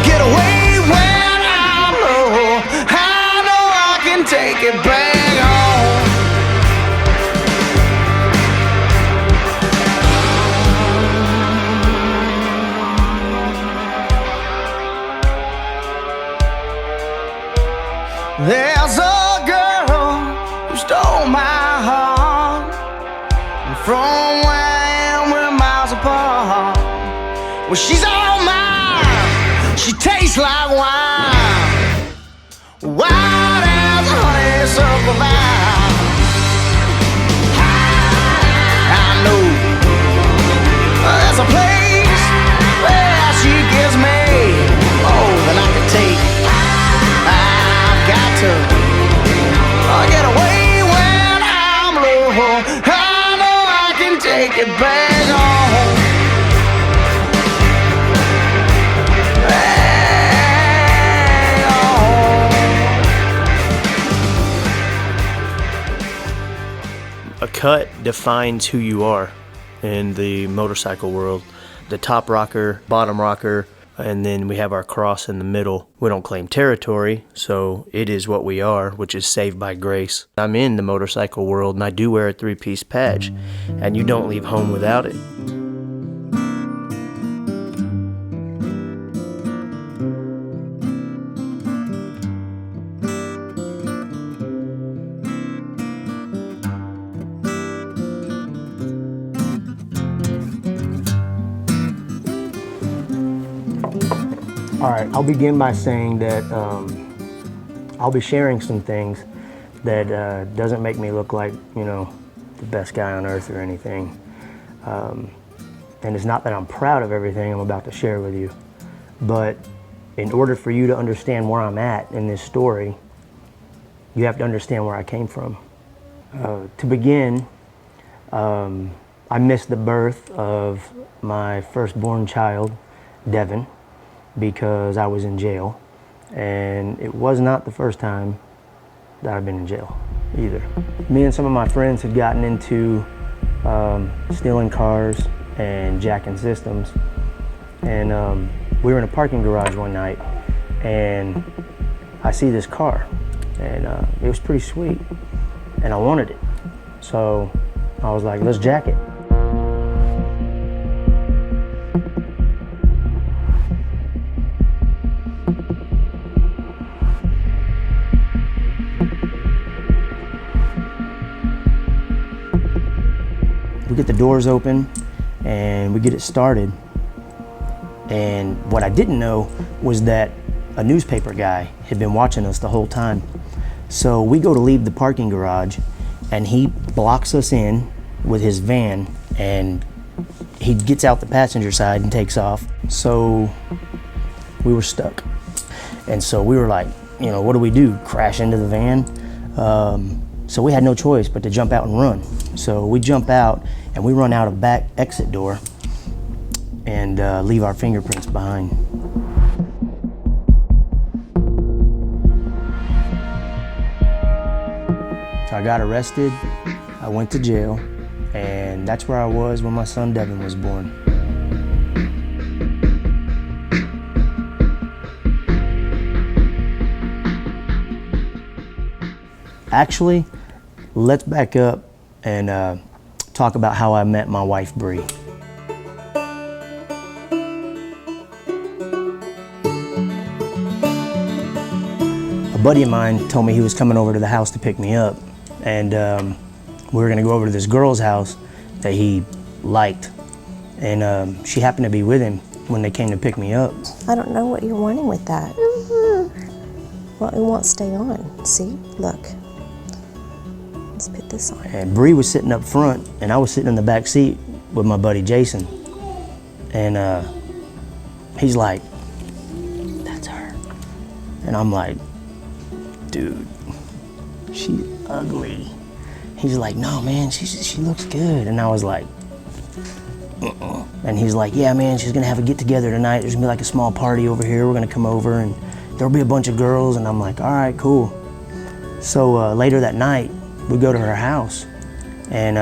get away when I'm low. I know I can take it back home. There's a girl who stole my heart. And from where I am, we're miles apart. Well, she's all mine. She tastes like wine, wild as a honeysuckle vine. I know there's a place where she gives me more than I can take. I've got to get away when I'm low. I know I can take it back home. A cut defines who you are in the motorcycle world. The top rocker, bottom rocker, and then we have our cross in the middle. We don't claim territory, so it is what we are, which is saved by grace. I'm in the motorcycle world, and I do wear a three-piece patch, and you don't leave home without it. All right, I'll begin by saying that I'll be sharing some things that doesn't make me look like, you know, the best guy on earth or anything. And it's not that I'm proud of everything I'm about to share with you, but in order for you to understand where I'm at in this story, you have to understand where I came from. To begin, I missed the birth of my firstborn child, Devin, because I was in jail, and it was not the first time that I've been in jail either. Me and some of my friends had gotten into stealing cars and jacking systems, and we were in a parking garage one night, and I see this car, and it was pretty sweet, and I wanted it, so I was like, let's jack it. We get the doors open and we get it started, and what I didn't know was that a newspaper guy had been watching us the whole time. So we go to leave the parking garage and he blocks us in with his van, and he gets out the passenger side and takes off. So we were stuck, and so we were like, you know, what do we do? Crash into the van? So we had no choice but to jump out and run. So we jump out and we run out a back exit door and leave our fingerprints behind. So I got arrested, I went to jail, and that's where I was when my son Devin was born. Actually, let's back up and talk about how I met my wife, Bree. A buddy of mine told me he was coming over to the house to pick me up, and we were gonna go over to this girl's house that he liked, and she happened to be with him when they came to pick me up. I don't know what you're wanting with that. Well, it won't stay on. See, look. Let's put this on. And Bree was sitting up front, and I was sitting in the back seat with my buddy Jason. And he's like, "That's her." And I'm like, "Dude, she's ugly." He's like, "No, man, she looks good." And I was like, "Uh-uh." And he's like, "Yeah, man, she's gonna have a get together tonight. There's gonna be like a small party over here. We're gonna come over, and there'll be a bunch of girls." And I'm like, "All right, cool." So later that night, we go to her house, and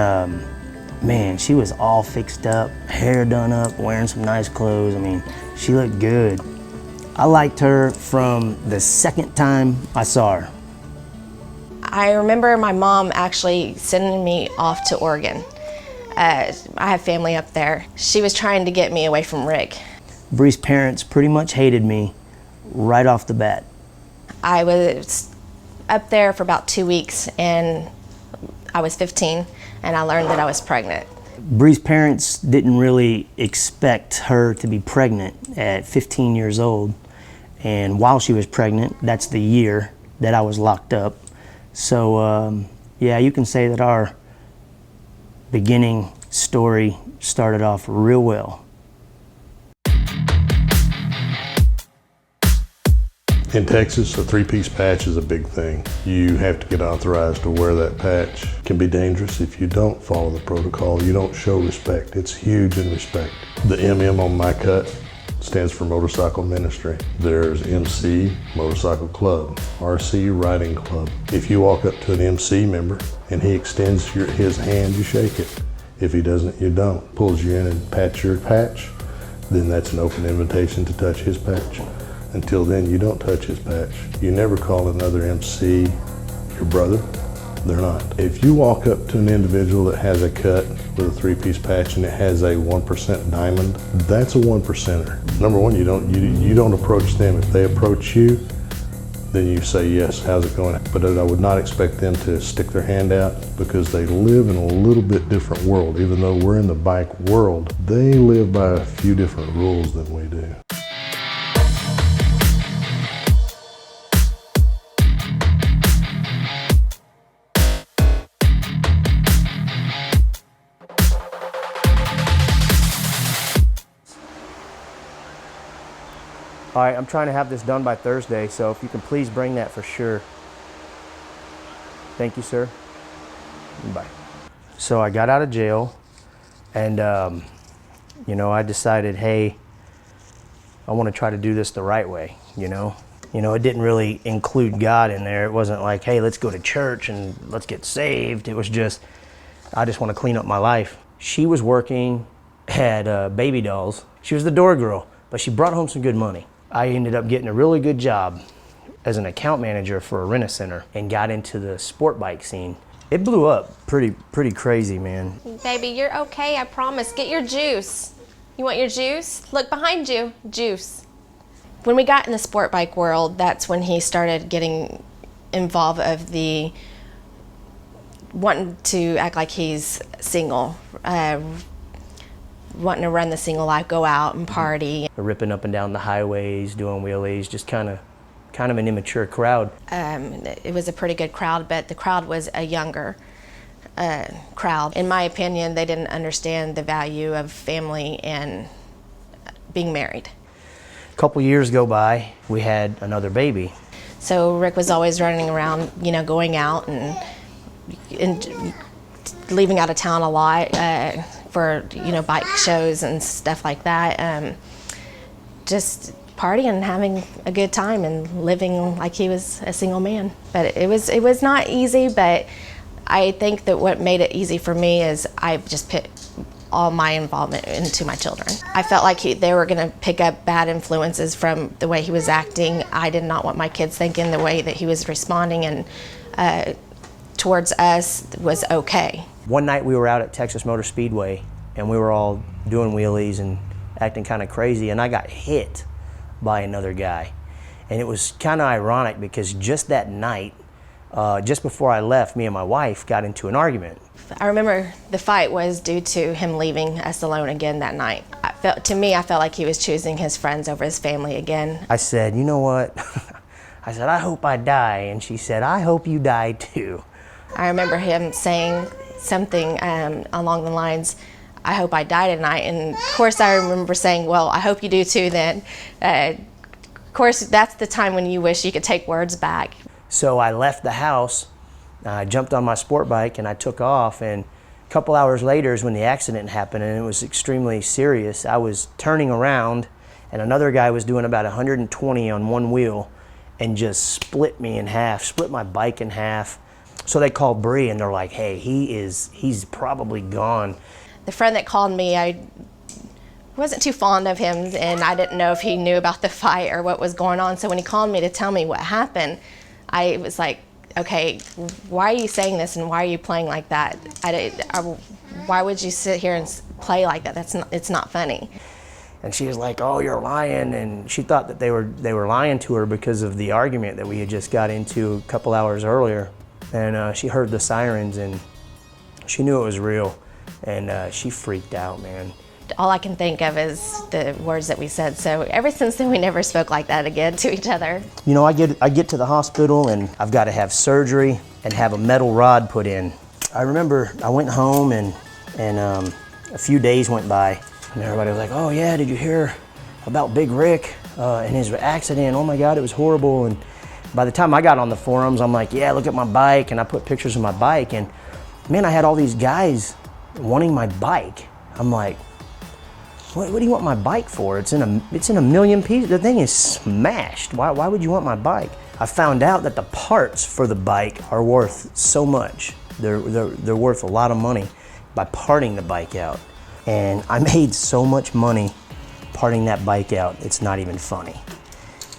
man, she was all fixed up, hair done up, wearing some nice clothes. I mean, she looked good. I liked her from the second time I saw her. I remember my mom actually sending me off to Oregon. I have family up there. She was trying to get me away from Rick. Bree's parents pretty much hated me right off the bat. I was up there for about 2 weeks and I was 15 and I learned that I was pregnant. Bree's parents didn't really expect her to be pregnant at 15 years old. And while she was pregnant, that's the year that I was locked up. So yeah, you can say that our beginning story started off real well. In Texas, a three-piece patch is a big thing. You have to get authorized to wear that patch. It can be dangerous if you don't follow the protocol. You don't show respect. It's huge in respect. The MM on my cut stands for Motorcycle Ministry. There's MC, Motorcycle Club, RC, Riding Club. If you walk up to an MC member and he extends his hand, you shake it. If he doesn't, you don't. Pulls you in and pats your patch, then that's an open invitation to touch his patch. Until then, you don't touch his patch. You never call another MC your brother. They're not. If you walk up to an individual that has a cut with a three-piece patch and it has a 1% diamond, that's a 1%er. Number one, you don't approach them. If they approach you, then you say, yes, how's it going? But I would not expect them to stick their hand out because they live in a little bit different world. Even though we're in the bike world, they live by a few different rules than we do. All right, I'm trying to have this done by Thursday, so if you can please bring that for sure. Thank you, sir. Bye. So I got out of jail, and you know, I decided, hey, I want to try to do this the right way, you know? It didn't really include God in there. It wasn't like, hey, let's go to church and let's get saved. It was just, I just want to clean up my life. She was working at Baby Dolls. She was the door girl, but she brought home some good money. I ended up getting a really good job as an account manager for a rent-a-center and got into the sport bike scene. It blew up pretty crazy, man. Baby, you're okay, I promise. Get your juice. You want your juice? Look behind you, juice. When we got in the sport bike world, that's when he started getting involved of the wanting to act like he's single, wanting to run the single life, go out and party. Ripping up and down the highways, doing wheelies, just kind of an immature crowd. It was a pretty good crowd, but the crowd was a younger crowd. In my opinion, they didn't understand the value of family and being married. A couple years go by, we had another baby. So Rick was always running around, going out and leaving out of town a lot for, bike shows and stuff like that. Just partying and having a good time and living like he was a single man. But it was not easy, but I think that what made it easy for me is I just put all my involvement into my children. I felt like they were going to pick up bad influences from the way he was acting. I did not want my kids thinking the way that he was responding and towards us was okay. One night we were out at Texas Motor Speedway and we were all doing wheelies and acting kind of crazy, and I got hit by another guy. And it was kind of ironic because just that night, just before I left, me and my wife got into an argument. I remember the fight was due to him leaving us alone again that night. I felt like he was choosing his friends over his family again. I said, you know what? I said, I hope I die. And she said, I hope you die too. I remember him saying something along the lines, I hope I die tonight. And of course I remember saying, well, I hope you do too then. Of course, that's the time when you wish you could take words back. So I left the house, I jumped on my sport bike and I took off, and a couple hours later is when the accident happened, and it was extremely serious. I was turning around and another guy was doing about 120 on one wheel and just split me in half, split my bike in half. So they called Bree and they're like, hey, he's probably gone. The friend that called me, I wasn't too fond of him, and I didn't know if he knew about the fight or what was going on. So when he called me to tell me what happened, I was like, okay, why are you saying this and why are you playing like that? Why would you sit here and play like that? It's not funny. And she was like, oh, you're lying. And she thought that they were lying to her because of the argument that we had just got into a couple hours earlier. And she heard the sirens and she knew it was real. And she freaked out, man. All I can think of is the words that we said. So ever since then, we never spoke like that again to each other. You know, I get to the hospital and I've got to have surgery and have a metal rod put in. I remember I went home and a few days went by and everybody was like, oh yeah, did you hear about Big Rick and his accident? Oh my God, it was horrible. And by the time I got on the forums, I'm like, yeah, look at my bike. And I put pictures of my bike and man, I had all these guys wanting my bike. I'm like, what do you want my bike for? It's in a million pieces. The thing is smashed. Why would you want my bike? I found out that the parts for the bike are worth so much. They're worth a lot of money by parting the bike out. And I made so much money parting that bike out, it's not even funny.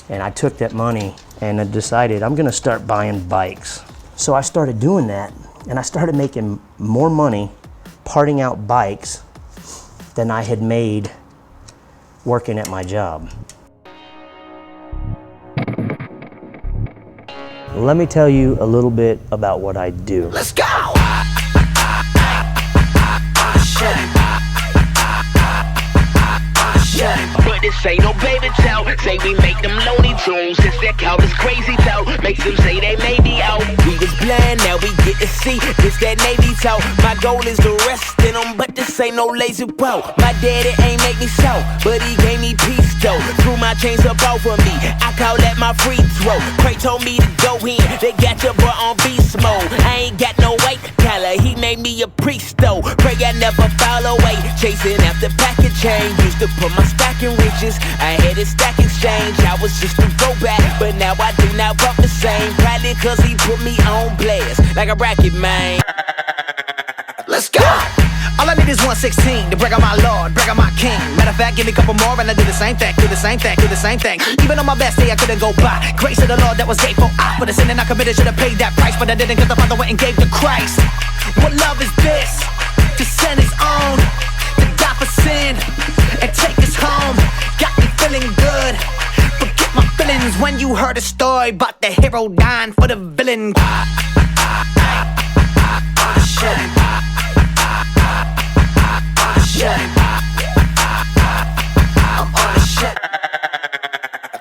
And I took that money and I decided I'm gonna start buying bikes. So I started doing that and I started making more money parting out bikes than I had made working at my job. Let me tell you a little bit about what I do. Let's go! But this ain't no baby tell. Say we make them Looney Tunes. Since their count is crazy tell. Makes them say they may be out. We was blind, now we get to see. This that Navy talk. My goal is to rest in them, but this ain't no lazy bro. My daddy ain't make me so, but he gave me peace though. Threw my chains up over me. I call that my free throw. Pray told me to go in. They got your boy on beast mode. I ain't got no weight collar. He made me a priest though. Pray I never fall away. Chasing after packet chain. Used to put my stacking riches. I had a stack exchange. I was just a throwback, but now I do not walk the same. Probably cause he put me on blast like a racket man. Let's go! All I need is 116 to break out my Lord, break out my King. Matter of fact, give me a couple more and I do the same thing, do the same thing, do the same thing. Even on my best day, I couldn't go by. Grace of the Lord that was grateful. For the sin and I committed, should have paid that price, but I didn't cause the Father went and gave to Christ. What love is this? To send his own, to die for sin and take us home. Got me feeling good. Forget my feelings when you heard a story about the hero dying for the villain.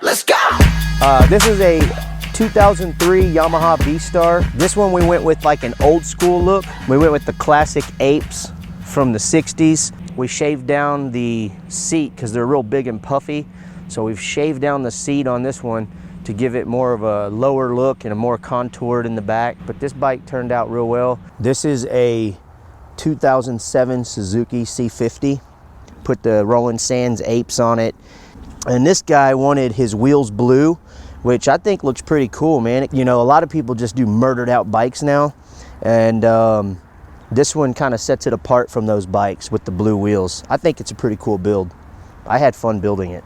Let's go! This is a 2003 Yamaha V-Star. This one we went with like an old school look. We went with the classic apes from the 60s. We shaved down the seat because they're real big and puffy. So we've shaved down the seat on this one to give it more of a lower look and a more contoured in the back. But this bike turned out real well. This is a 2007 Suzuki C50. Put the Rolling Sands apes on it. And this guy wanted his wheels blue, which I think looks pretty cool, man. You know, a lot of people just do murdered out bikes now. And this one kind of sets it apart from those bikes with the blue wheels. I think it's a pretty cool build. I had fun building it.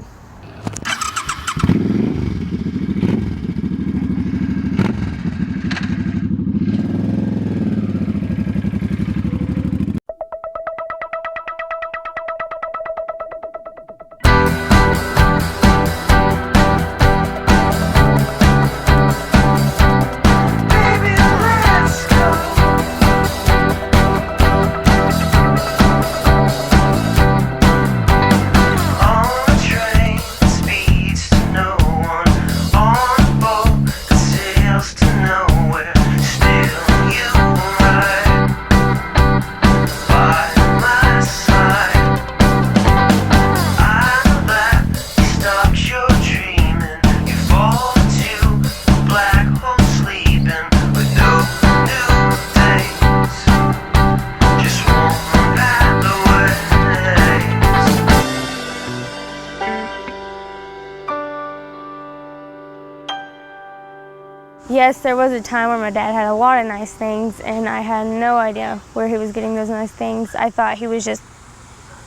Yes, there was a time where my dad had a lot of nice things and I had no idea where he was getting those nice things. I thought he was just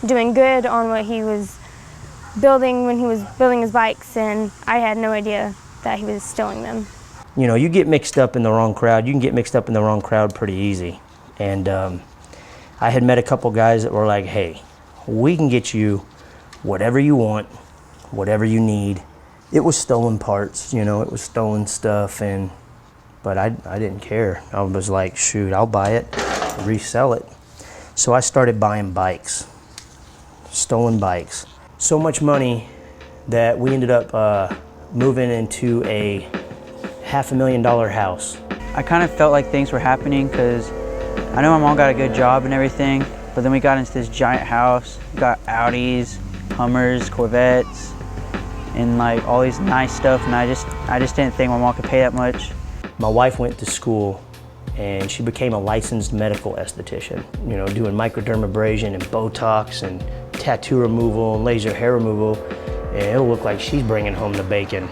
doing good on what he was building when he was building his bikes, and I had no idea that he was stealing them. You know, you get mixed up in the wrong crowd. You can get mixed up in the wrong crowd pretty easy. And I had met a couple guys that were like, hey, we can get you whatever you want, whatever you need. It was stolen parts, you know, it was stolen stuff, but I didn't care. I was like, shoot, I'll buy it, resell it. So I started buying bikes, stolen bikes. So much money that we ended up moving into a $500,000 house. I kind of felt like things were happening because I know my mom got a good job and everything, but then we got into this giant house, got Audis, Hummers, Corvettes, and like all these nice stuff, and I just didn't think my mom could pay that much. My wife went to school and she became a licensed medical esthetician, you know, doing microdermabrasion and Botox and tattoo removal and laser hair removal, and it'll look like she's bringing home the bacon.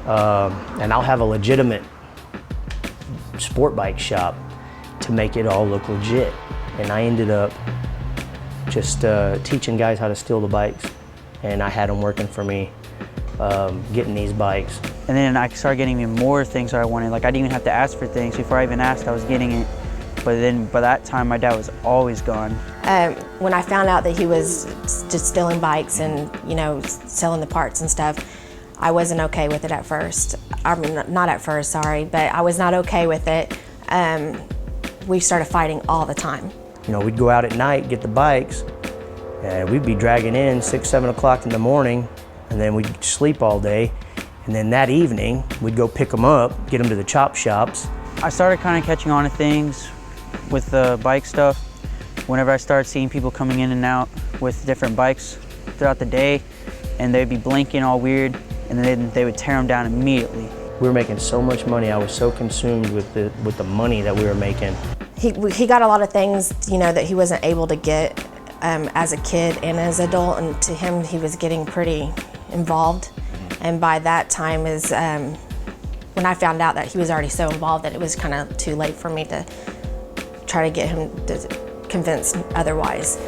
And I'll have a legitimate sport bike shop to make it all look legit. And I ended up just teaching guys how to steal the bikes, and I had them working for me, getting these bikes. And then I started getting even more things that I wanted. Like I didn't even have to ask for things. Before I even asked, I was getting it. But then by that time, my dad was always gone. When I found out that he was just stealing bikes and, you know, selling the parts and stuff, I wasn't okay with it at first. I mean, not at first, sorry, but I was not okay with it. We started fighting all the time. You know, we'd go out at night, get the bikes, and we'd be dragging in 6, 7 o'clock in the morning, and then we'd sleep all day. And then that evening, we'd go pick them up, get them to the chop shops. I started kind of catching on to things with the bike stuff. Whenever I started seeing people coming in and out with different bikes throughout the day, and they'd be blinking all weird, and then they would tear them down immediately. We were making so much money. I was so consumed with the money that we were making. He got a lot of things, you know, that he wasn't able to get as a kid and as an adult, and to him, he was getting pretty involved. And by that time is when I found out that he was already so involved that it was kind of too late for me to try to get him to convince otherwise.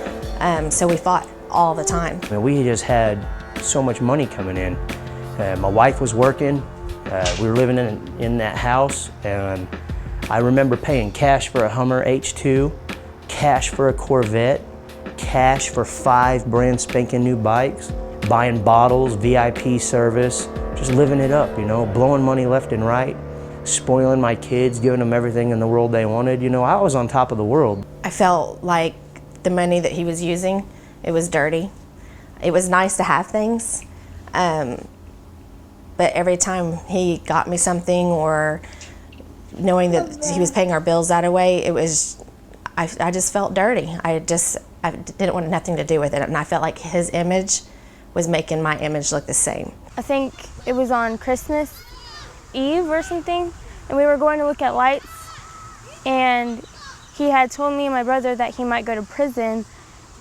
So we fought all the time. I mean, we just had so much money coming in. My wife was working. We were living in that house, and I remember paying cash for a Hummer H2, cash for a Corvette, cash for 5 brand spanking new bikes, buying bottles, VIP service, just living it up, you know, blowing money left and right, spoiling my kids, giving them everything in the world they wanted. You know, I was on top of the world. I felt like the money that he was using, it was dirty. It was nice to have things, but every time he got me something, or knowing that he was paying our bills that way, it was, I just felt dirty. I didn't want nothing to do with it, and I felt like his image was making my image look the same. I think it was on Christmas Eve or something, and we were going to look at lights, and he had told me and my brother that he might go to prison,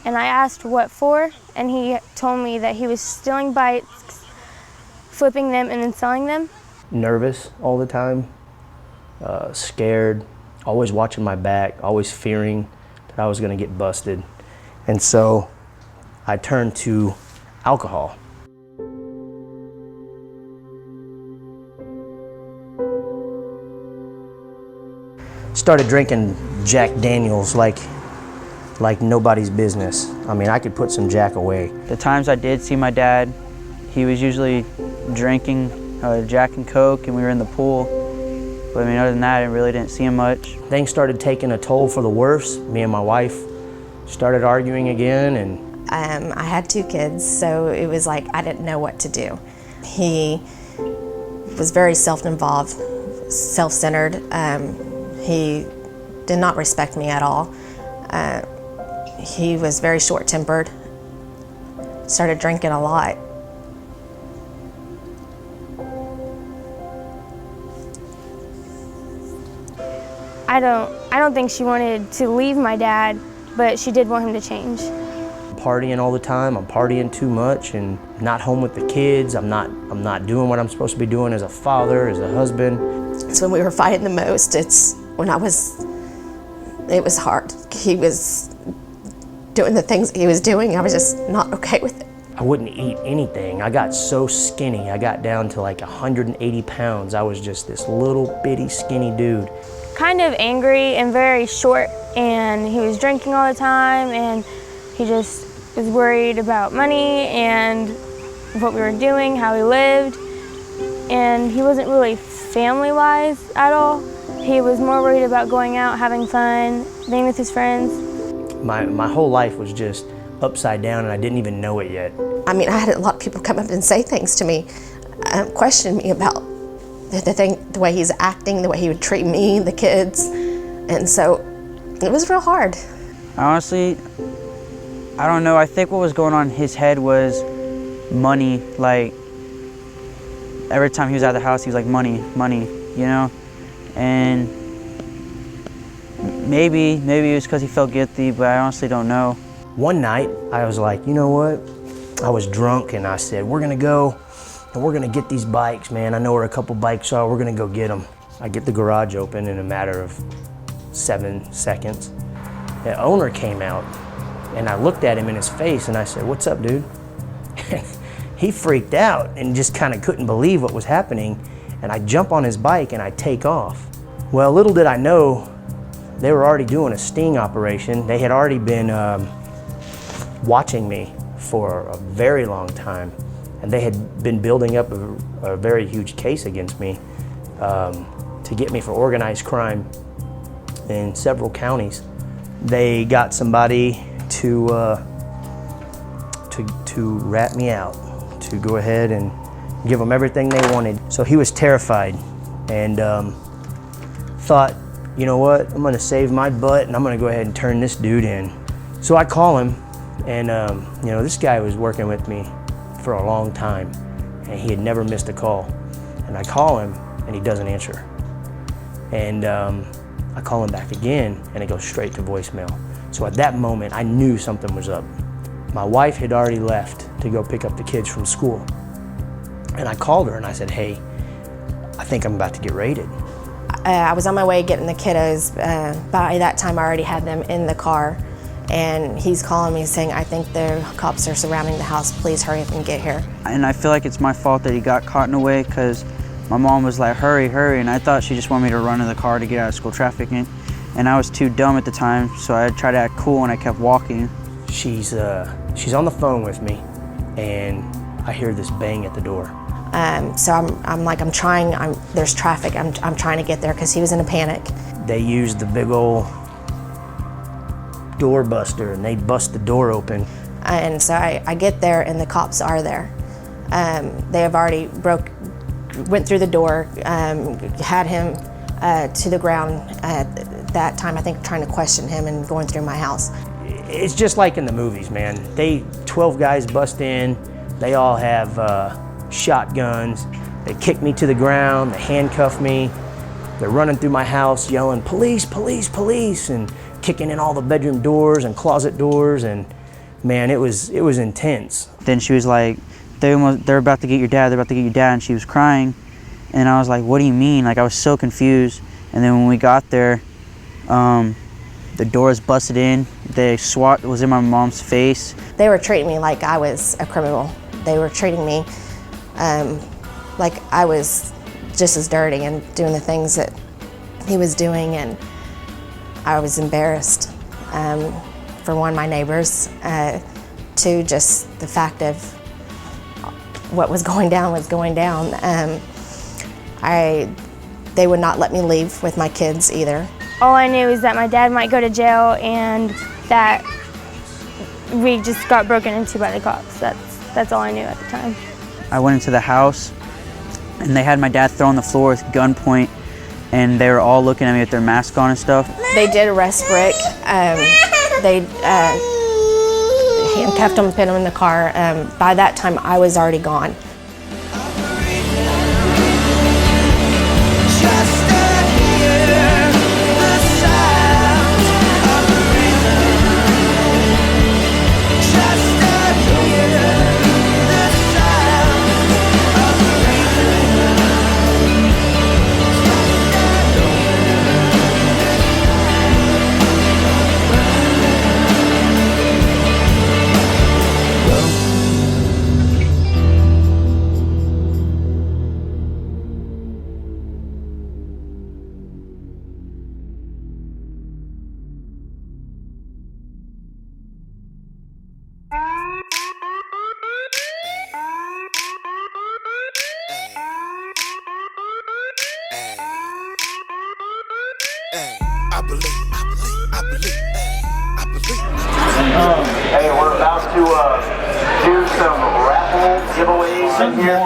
and I asked what for, and he told me that he was stealing bikes, flipping them, and then selling them. Nervous all the time, scared, always watching my back, always fearing that I was gonna get busted. And so I turned to alcohol. Started drinking Jack Daniels like nobody's business. I mean, I could put some Jack away. The times I did see my dad, he was usually drinking Jack and Coke, and we were in the pool. But I mean, other than that, I really didn't see him much. Things started taking a toll for the worse. Me and my wife started arguing again, and I had 2 kids, so it was like I didn't know what to do. He was very self-involved, self-centered. He did not respect me at all. He was very short-tempered, started drinking a lot. I don't think she wanted to leave my dad, but she did want him to change. Partying all the time. I'm partying too much and not home with the kids. I'm not doing what I'm supposed to be doing as a father, as a husband. It's when we were fighting the most. It was hard. He was doing the things he was doing. I was just not okay with it. I wouldn't eat anything. I got so skinny. I got down to like 180 pounds. I was just this little bitty skinny dude. Kind of angry and very short, and he was drinking all the time, and he just was worried about money and what we were doing, how we lived, and he wasn't really family-wise at all. He was more worried about going out, having fun, being with his friends. My whole life was just upside down, and I didn't even know it yet. I mean, I had a lot of people come up and say things to me, question me about the way he's acting, the way he would treat me, the kids, and so it was real hard. Honestly, I don't know. I think what was going on in his head was money. Like, every time he was out of the house, he was like, money, money, you know? And maybe it was because he felt guilty, but I honestly don't know. One night, I was like, you know what? I was drunk, and I said, we're gonna go and we're gonna get these bikes, man. I know where a couple bikes are, we're gonna go get them. I get the garage open in a matter of 7 seconds. The owner came out, and I looked at him in his face, and I said, what's up, dude? He freaked out and just kind of couldn't believe what was happening, and I jump on his bike and I take off. Well, little did I know, they were already doing a sting operation. They had already been watching me for a very long time, and they had been building up a very huge case against me to get me for organized crime in several counties. They got somebody to rat me out, to go ahead and give them everything they wanted. So he was terrified and thought, you know what, I'm gonna save my butt and I'm gonna go ahead and turn this dude in. So I call him, and you know, this guy was working with me for a long time, and he had never missed a call. And I call him, and he doesn't answer. And I call him back again, and it goes straight to voicemail. So at that moment, I knew something was up. My wife had already left to go pick up the kids from school. And I called her, and I said, hey, I think I'm about to get raided. I was on my way getting the kiddos. By that time, I already had them in the car. And he's calling me saying, I think the cops are surrounding the house. Please hurry up and get here. And I feel like it's my fault that he got caught in a way, because my mom was like, hurry, hurry. And I thought she just wanted me to run in the car to get out of school trafficking. And I was too dumb at the time, so I tried to act cool and I kept walking. She's on the phone with me, and I hear this bang at the door. So I'm trying, there's traffic. I'm trying to get there because he was in a panic. They used the big old door buster, and they bust the door open. And so I get there, and the cops are there. They have already went through the door, had him to the ground at that time, I think, trying to question him and going through my house. It's just like in the movies, man. 12 guys bust in, they all have shotguns. They kick me to the ground, they handcuff me. They're running through my house yelling, police, police, police, and kicking in all the bedroom doors and closet doors, and man, it was intense. Then she was like, they're about to get your dad, they're about to get your dad, and she was crying. And I was like, what do you mean? Like, I was so confused. And then when we got there, the doors busted in. The SWAT was in my mom's face. They were treating me like I was a criminal. They were treating me like I was just as dirty and doing the things that he was doing, and I was embarrassed. For one, my neighbors, two, just the fact of what was going down was going down. They would not let me leave with my kids either. All I knew is that my dad might go to jail and that we just got broken into by the cops. That's all I knew at the time. I went into the house, and they had my dad thrown on the floor with gunpoint, and they were all looking at me with their mask on and stuff. They did arrest Rick. They handcuffed him, put him in the car. By that time, I was already gone. I believe, I believe, I believe, I believe. Hey, we're about to do some raffle giveaways in here.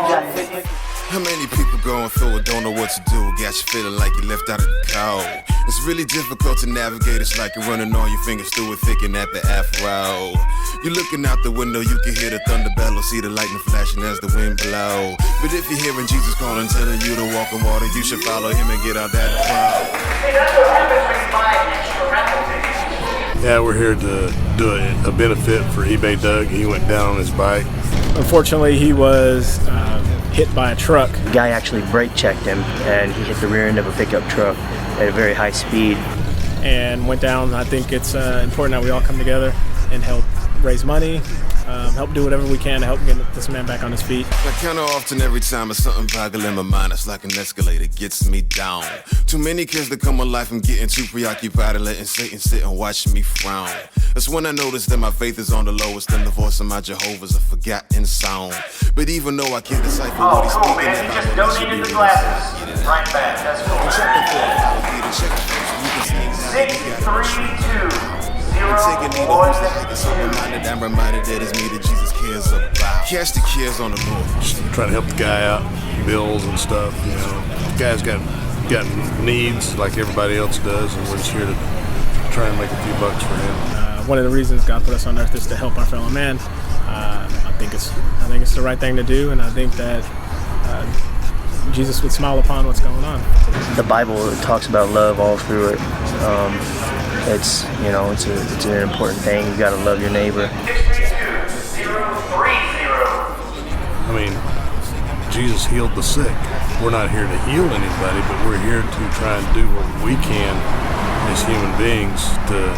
How many people going through it, don't know what to do? Got you feeling like you left out of the cold. It's really difficult to navigate. It's like you're running all your fingers through it, thinking at the afro. You're looking out the window, you can hear the thunder bellow, see the lightning flashing as the wind blow. But if you're hearing Jesus calling, telling you to walk on water, you should follow him and get out that crowd. Hey, that's what happens when you buy an extra raffle ticket. Yeah, we're here to do a benefit for eBay Doug. He went down on his bike. Unfortunately, he was hit by a truck. The guy actually brake checked him, and he hit the rear end of a pickup truck at a very high speed. And went down. I think it's important that we all come together and help raise money, help do whatever we can to help get this man back on his feet. Like kinda often every time it's something boggling my mind, it's like an escalator gets me down. Too many kids that come alive, I'm getting too preoccupied and letting Satan sit and watch me frown. That's when I notice that my faith is on the lowest and the voice of my Jehovah's a forgotten sound. But even though I can't decipher what he's cool, speaking man. He about, just donated the glasses. Right back. That's cool. 632-0-1. I'm reminded that it's me that Jesus cares about. Cast the cares on the Lord. Just trying to help the guy out, bills and stuff. You know, the guy's got needs like everybody else does, and we're just here to try and make a few bucks for him. One of the reasons God put us on earth is to help our fellow man. I think it's the right thing to do, and I think that Jesus would smile upon what's going on. The Bible talks about love all through it. It's an important thing. You got to love your neighbor. 632-030. I mean, Jesus healed the sick. We're not here to heal anybody, but we're here to try and do what we can as human beings to,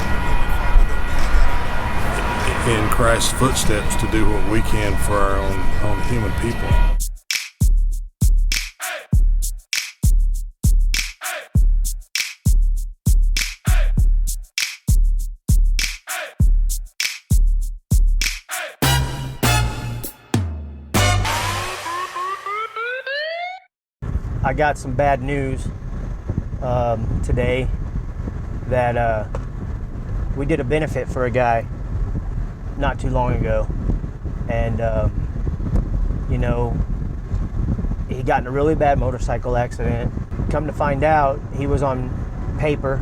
in Christ's footsteps, to do what we can for our own human people. I got some bad news today that we did a benefit for a guy not too long ago, and he got in a really bad motorcycle accident. Come to find out, he was on paper,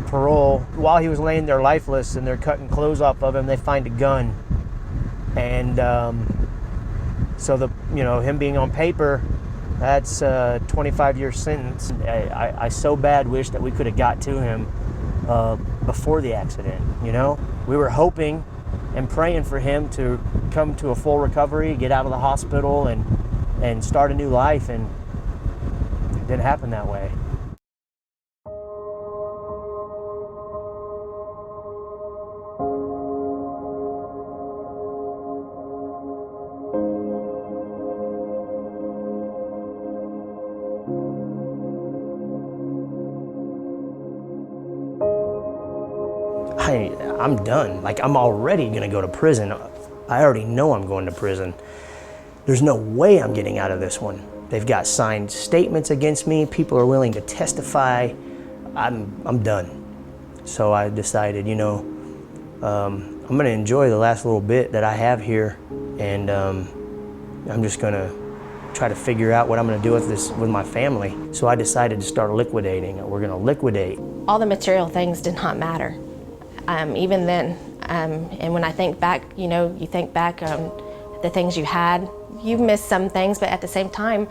parole. While he was laying there lifeless and they're cutting clothes off of him, they find a gun, and so him being on paper, that's a 25-year sentence. I so bad wish that we could have got to him before the accident. We were hoping and praying for him to come to a full recovery, get out of the hospital, and start a new life, and it didn't happen that way. I'm done. I'm already gonna go to prison. I already know I'm going to prison. There's no way I'm getting out of this one. They've got signed statements against me. People are willing to testify. I'm done. So I decided, I'm gonna enjoy the last little bit that I have here, and I'm just gonna try to figure out what I'm gonna do with my family. So I decided to start liquidating. We're gonna liquidate. All the material things did not matter. Even then, and when I think back, you think back on the things you had. You miss some things, but at the same time,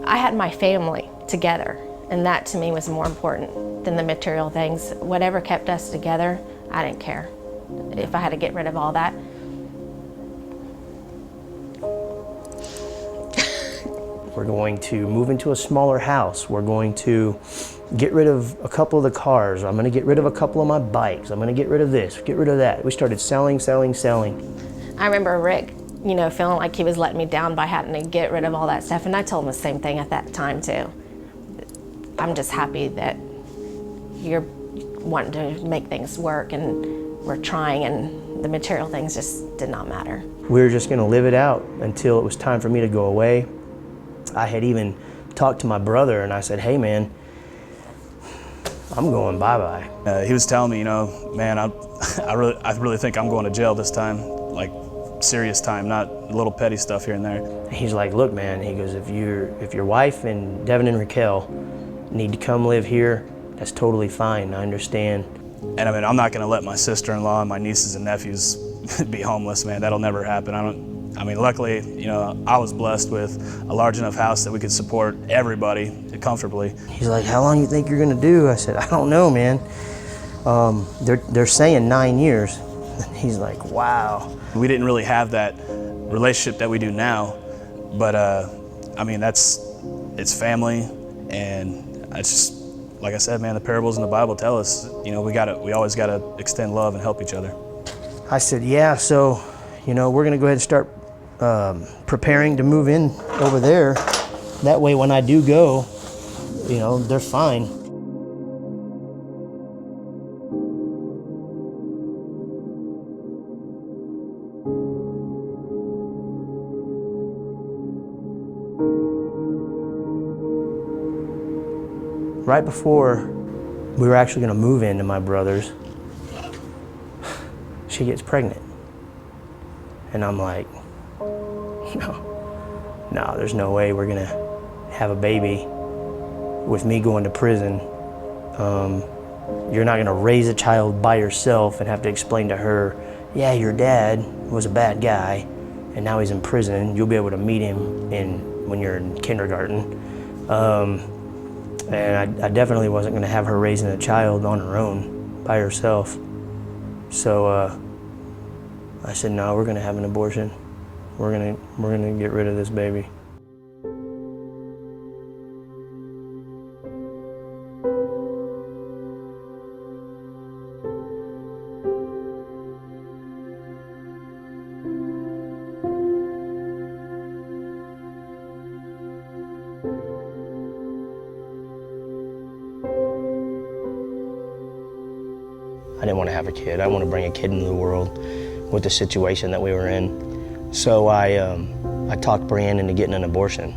I had my family together, and that to me was more important than the material things. Whatever kept us together, I didn't care. If I had to get rid of all that. We're going to move into a smaller house. We're going to get rid of a couple of the cars. I'm gonna get rid of a couple of my bikes. I'm gonna get rid of this, get rid of that. We started selling. I remember Rick, feeling like he was letting me down by having to get rid of all that stuff, and I told him the same thing at that time too. I'm just happy that you're wanting to make things work, and we're trying, and the material things just did not matter. We were just gonna live it out until it was time for me to go away. I had even talked to my brother, and I said, hey man, I'm going bye-bye. He was telling me, you know, man, I really think I'm going to jail this time, like serious time, not little petty stuff here and there. He's like, look, man, he goes, if your wife and Devin and Raquel need to come live here, that's totally fine, I understand. And I mean, I'm not gonna let my sister-in-law and my nieces and nephews be homeless, man. That'll never happen. I mean, luckily, you know, I was blessed with a large enough house that we could support everybody comfortably. He's like, how long you think you're gonna do? I said, I don't know, man. They're saying 9 years. He's like, wow. We didn't really have that relationship that we do now, but I mean, it's family, and it's just, like I said, man, the parables in the Bible tell us, you know, we always gotta extend love and help each other. I said, yeah, so, you know, we're gonna go ahead and start preparing to move in over there. That way when I do go, you know, they're fine. Right before we were actually gonna move into my brother's, she gets pregnant. And I'm like, no, there's no way we're gonna have a baby with me going to prison. You're not gonna raise a child by yourself and have to explain to her, yeah, your dad was a bad guy and now he's in prison. You'll be able to meet him when you're in kindergarten. And I definitely wasn't gonna have her raising a child on her own by herself. So I said, no, we're gonna have an abortion. We're gonna get rid of this baby. I didn't want to have a kid. I didn't want to bring a kid into the world with the situation that we were in. So I talked Brianne into getting an abortion.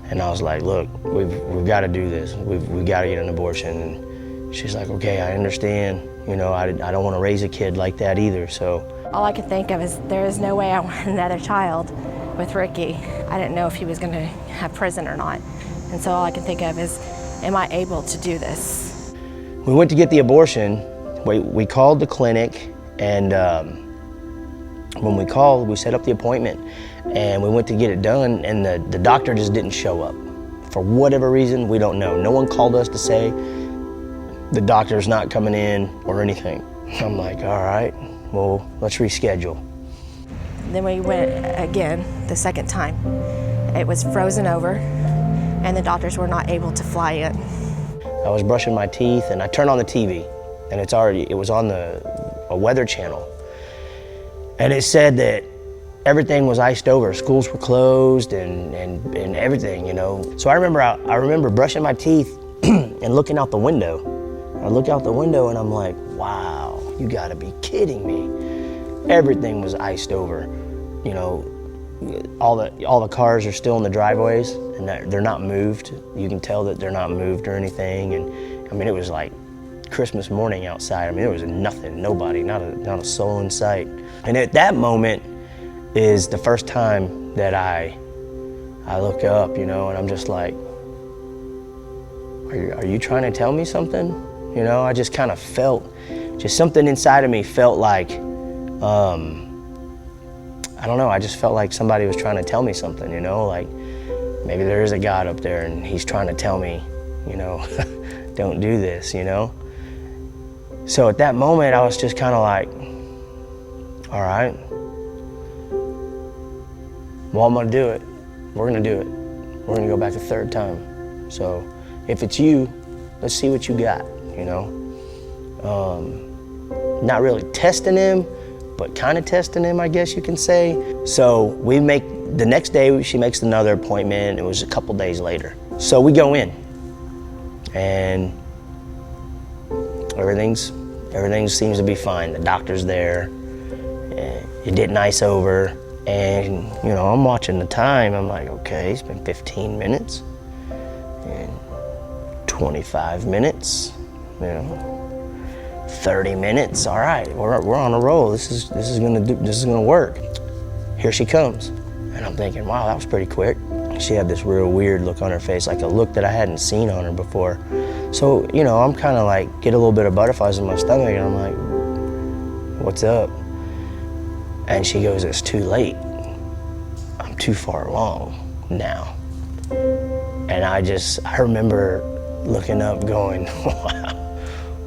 And I was like, look, we've got to do this. We've got to get an abortion. And she's like, okay, I understand. You know, I don't want to raise a kid like that either, so. All I could think of is there is no way I want another child with Ricky. I didn't know if he was going to have prison or not. And so all I could think of is, am I able to do this? We went to get the abortion. We called the clinic, and when we called, we set up the appointment, and we went to get it done, and the doctor just didn't show up. For whatever reason, we don't know. No one called us to say the doctor's not coming in or anything. I'm like, all right, well, let's reschedule. Then we went again the second time. It was frozen over, and the doctors were not able to fly in. I was brushing my teeth, and I turned on the TV, and it was on a weather channel. And it said that everything was iced over. Schools were closed and everything, you know. So I remember brushing my teeth and looking out the window. I look out the window and I'm like, wow, you gotta be kidding me. Everything was iced over. You know, all the cars are still in the driveways and they're not moved. You can tell that they're not moved or anything. And I mean, it was like Christmas morning outside. I mean, there was nothing, nobody, not a soul in sight. And at that moment is the first time that I look up, you know, and I'm just like, are you trying to tell me something? You know, I just kind of felt, just something inside of me felt like, I don't know, I just felt like somebody was trying to tell me something, you know, like maybe there is a God up there and he's trying to tell me, you know, don't do this, you know? So at that moment, I was just kind of like, all right, well, I'm gonna do it. We're gonna do it. We're gonna go back a third time. So if it's you, let's see what you got, you know? Not really testing him, but kind of testing him, I guess you can say. So the next day, she makes another appointment. It was a couple days later. So we go in, and everything seems to be fine. The doctor's there. It didn't ice over. And, you know, I'm watching the time. I'm like, okay, it's been 15 minutes and 25 minutes. you know, 30 minutes, all right, we're on a roll. This is gonna work. Here she comes. And I'm thinking, wow, that was pretty quick. She had this real weird look on her face, like a look that I hadn't seen on her before. So, you know, I'm kind of like, get a little bit of butterflies in my stomach, and I'm like, what's up? And she goes, it's too late. I'm too far along now. And I remember looking up going,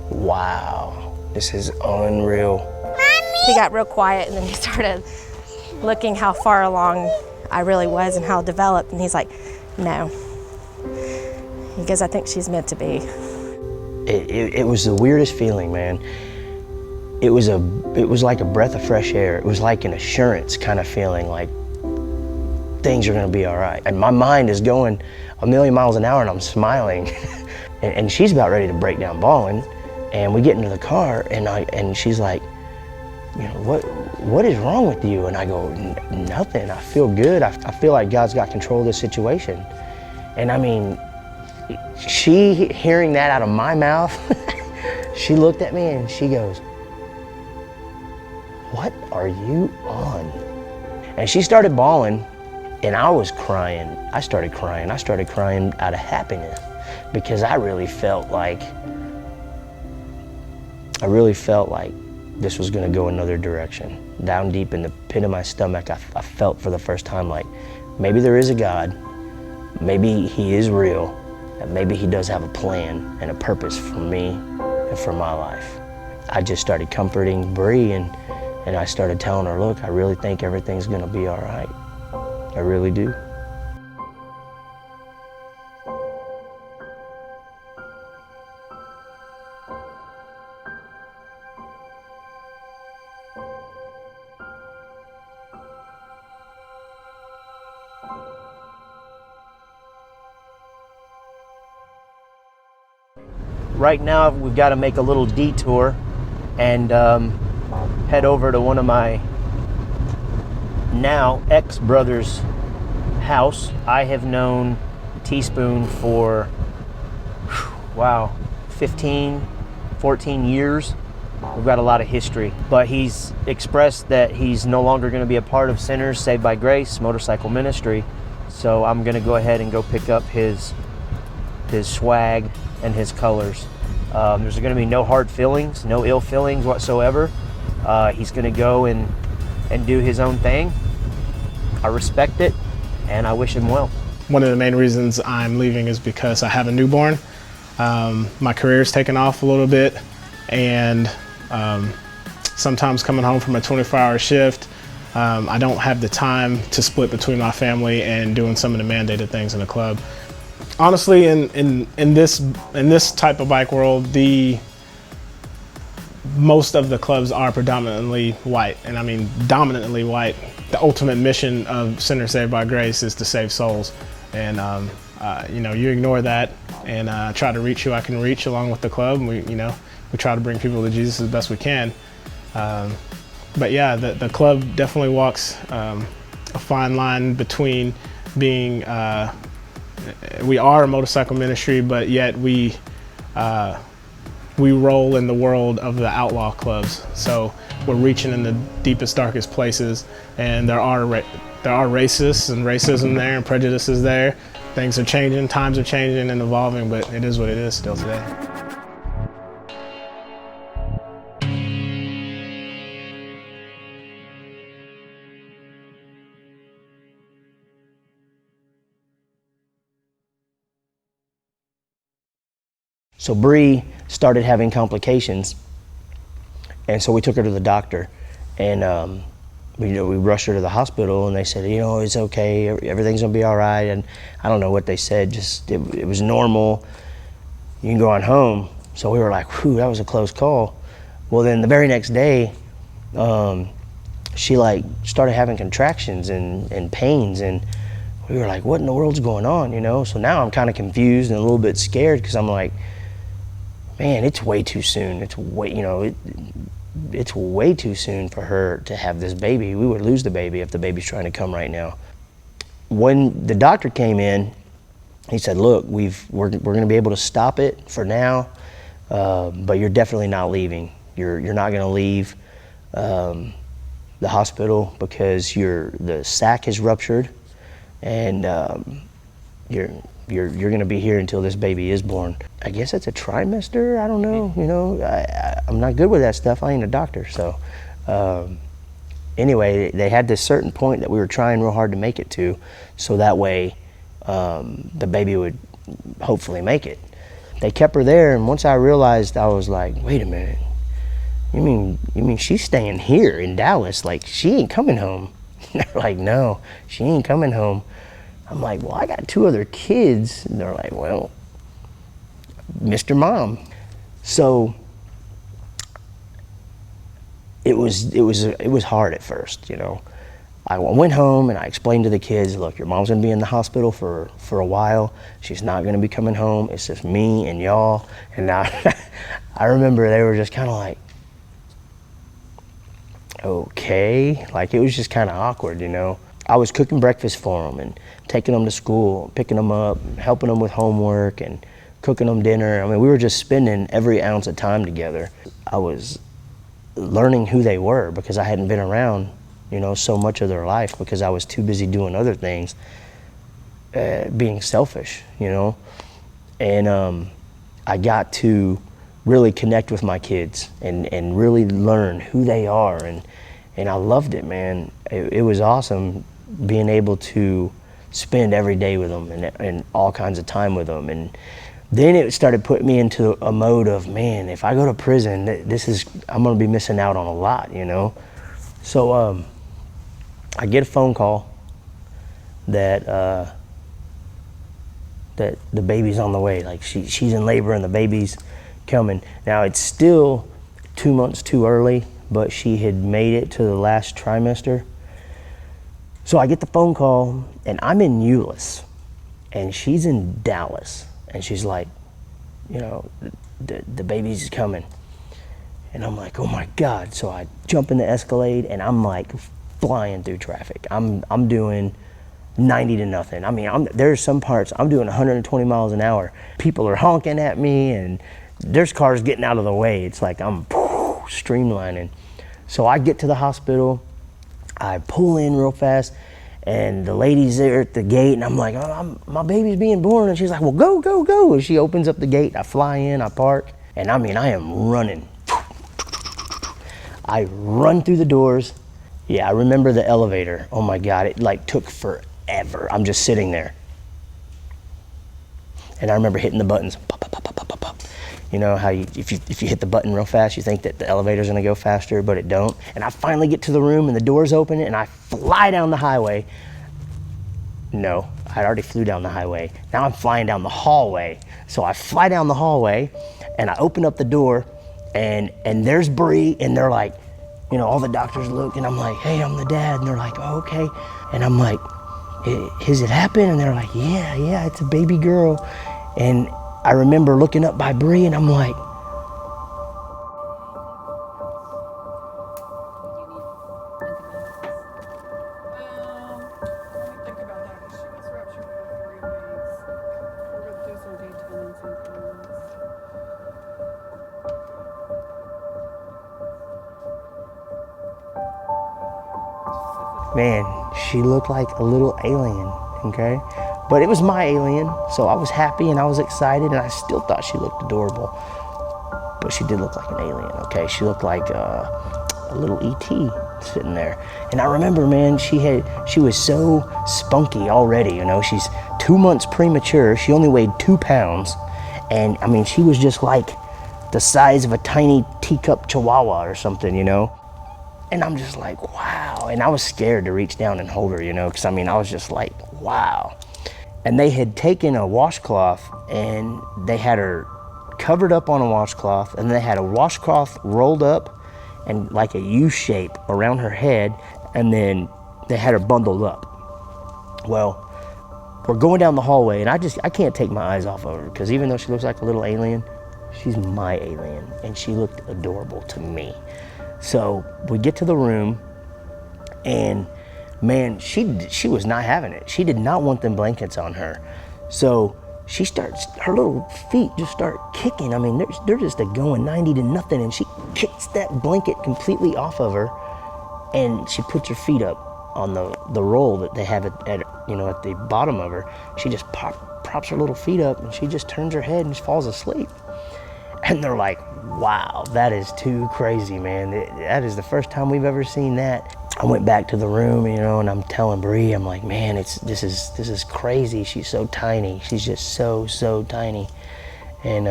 wow, this is unreal. He got real quiet, and then he started looking how far along I really was and how developed, and he's like, no. He goes, I think she's meant to be. It was the weirdest feeling, man. It was like a breath of fresh air. It was like an assurance kind of feeling, like things are gonna be all right. And my mind is going a million miles an hour, and I'm smiling. and she's about ready to break down bawling. And we get into the car, and she's like, you know, what is wrong with you? And I go, nothing, I feel good. I feel like God's got control of this situation. And I mean, she, hearing that out of my mouth, she looked at me and she goes, what are you on? And she started bawling, and I was crying. I started crying out of happiness, because I really felt like this was gonna go another direction. Down deep in the pit of my stomach, I felt for the first time like, maybe there is a God, maybe he is real, and maybe he does have a plan and a purpose for me and for my life. I just started comforting Bree, and I started telling her, look, I really think everything's gonna be all right. I really do. Right now, we've got to make a little detour and head over to one of my now ex-brother's house. I have known Teaspoon for, 15, 14 years. We've got a lot of history, but he's expressed that he's no longer going to be a part of Sinners Saved by Grace Motorcycle Ministry. So I'm going to go ahead and go pick up his swag and his colors. There's going to be no hard feelings, no ill feelings whatsoever. He's going to go and do his own thing. I respect it, and I wish him well. One of the main reasons I'm leaving is because I have a newborn. My career's taken off a little bit, and sometimes coming home from a 24-hour shift, I don't have the time to split between my family and doing some of the mandated things in the club. Honestly, in this type of bike world, most of the clubs are predominantly white, and I mean dominantly white. The ultimate mission of Sinners Saved by Grace is to save souls, and you know, you ignore that and try to reach who I can reach along with the club. And we try to bring people to Jesus as best we can. But yeah, the club definitely walks a fine line between being we are a motorcycle ministry, but yet we roll in the world of the outlaw clubs. So we're reaching in the deepest, darkest places, and there are racists and racism there and prejudices there. Things are changing, times are changing and evolving, but it is what it is still today. So Bree started having complications, and so we took her to the doctor, and we rushed her to the hospital, and they said, it's okay, everything's gonna be all right. And I don't know what they said, just it was normal, you can go on home. So we were like, whew, that was a close call. Well, then the very next day, she started having contractions and pains, and we were like, what in the world's going on, So now I'm kind of confused and a little bit scared, because I'm like, man, it's way too soon. It's way too soon for her to have this baby. We would lose the baby if the baby's trying to come right now. When the doctor came in, he said, look, we're going to be able to stop it for now. but you're definitely not leaving. You're not going to leave the hospital because the sac is ruptured, and you're going to be here until this baby is born. I guess it's a trimester. I don't know. You know, I'm not good with that stuff. I ain't a doctor. So anyway, they had this certain point that we were trying real hard to make it to, so that way the baby would hopefully make it. They kept her there, and once I realized, I was like, wait a minute. You mean she's staying here in Dallas? Like, she ain't coming home? They're like, no, she ain't coming home. I'm like, well, I got 2 other kids. And they're like, well, Mr. Mom. So it was hard at first, you know. I went home and I explained to the kids, look, your mom's gonna be in the hospital for a while. She's not gonna be coming home. It's just me and y'all. And I remember they were just kind of like, okay. Like, it was just kind of awkward, you know. I was cooking breakfast for them and taking them to school, picking them up, helping them with homework and cooking them dinner. I mean, we were just spending every ounce of time together. I was learning who they were because I hadn't been around, you know, so much of their life because I was too busy doing other things, being selfish, you know. And I got to really connect with my kids and really learn who they are, and I loved it, man. It was awesome being able to spend every day with them and all kinds of time with them. And then it started putting me into a mode of, man, if I go to prison, I'm gonna be missing out on a lot, you know. So I get a phone call that that the baby's on the way. Like, she's in labor and the baby's coming. Now, it's still 2 months too early, but she had made it to the last trimester. So I get the phone call, and I'm in Euless, and she's in Dallas, and she's like, you know, the baby's coming. And I'm like, oh my God. So I jump in the Escalade, and I'm like flying through traffic. I'm doing 90 to nothing. I mean, there's some parts I'm doing 120 miles an hour. People are honking at me, and there's cars getting out of the way. It's like I'm streamlining. So I get to the hospital, I pull in real fast, and the lady's there at the gate, and I'm like, oh, my baby's being born. And she's like, well, go, go, go. And she opens up the gate, I fly in, I park, and I mean, I am running. I run through the doors. Yeah, I remember the elevator. Oh my God, it like took forever. I'm just sitting there. And I remember hitting the buttons. Pop, pop, pop, pop, pop, pop. You know how if you hit the button real fast, you think that the elevator's gonna go faster, but it don't. And I finally get to the room, and the doors open, and I fly down the highway. No, I already flew down the highway. Now I'm flying down the hallway. So I fly down the hallway, and I open up the door, and there's Bree, and they're like, you know, all the doctors look, and I'm like, hey, I'm the dad, and they're like, oh, okay. And I'm like, has it happened? And they're like, yeah, it's a baby girl. And I remember looking up by Bree, and I'm like, man, she looked like a little alien, okay? But it was my alien, so I was happy and I was excited, and I still thought she looked adorable. But she did look like an alien, okay? She looked like a little ET sitting there. And I remember, man, she was so spunky already, you know? She's 2 months premature. She only weighed 2 pounds. And I mean, she was just like the size of a tiny teacup chihuahua or something, you know? And I'm just like, wow. And I was scared to reach down and hold her, you know? Because I mean, I was just like, wow. And they had taken a washcloth and they had her covered up on a washcloth, and they had a washcloth rolled up and like a U shape around her head, and then they had her bundled up. Well, we're going down the hallway, and I can't take my eyes off of her, because even though she looks like a little alien, she's my alien, and she looked adorable to me. So we get to the room, and man, she was not having it. She did not want them blankets on her. So her little feet just start kicking. I mean, they're just going 90 to nothing, and she kicks that blanket completely off of her, and she puts her feet up on the roll that they have at the bottom of her. She just props her little feet up, and she just turns her head and just falls asleep. And they're like, wow, that is too crazy, man. That is the first time we've ever seen that. I went back to the room, and I'm telling Bree, I'm like, man, this is crazy. She's so tiny. She's just so tiny. And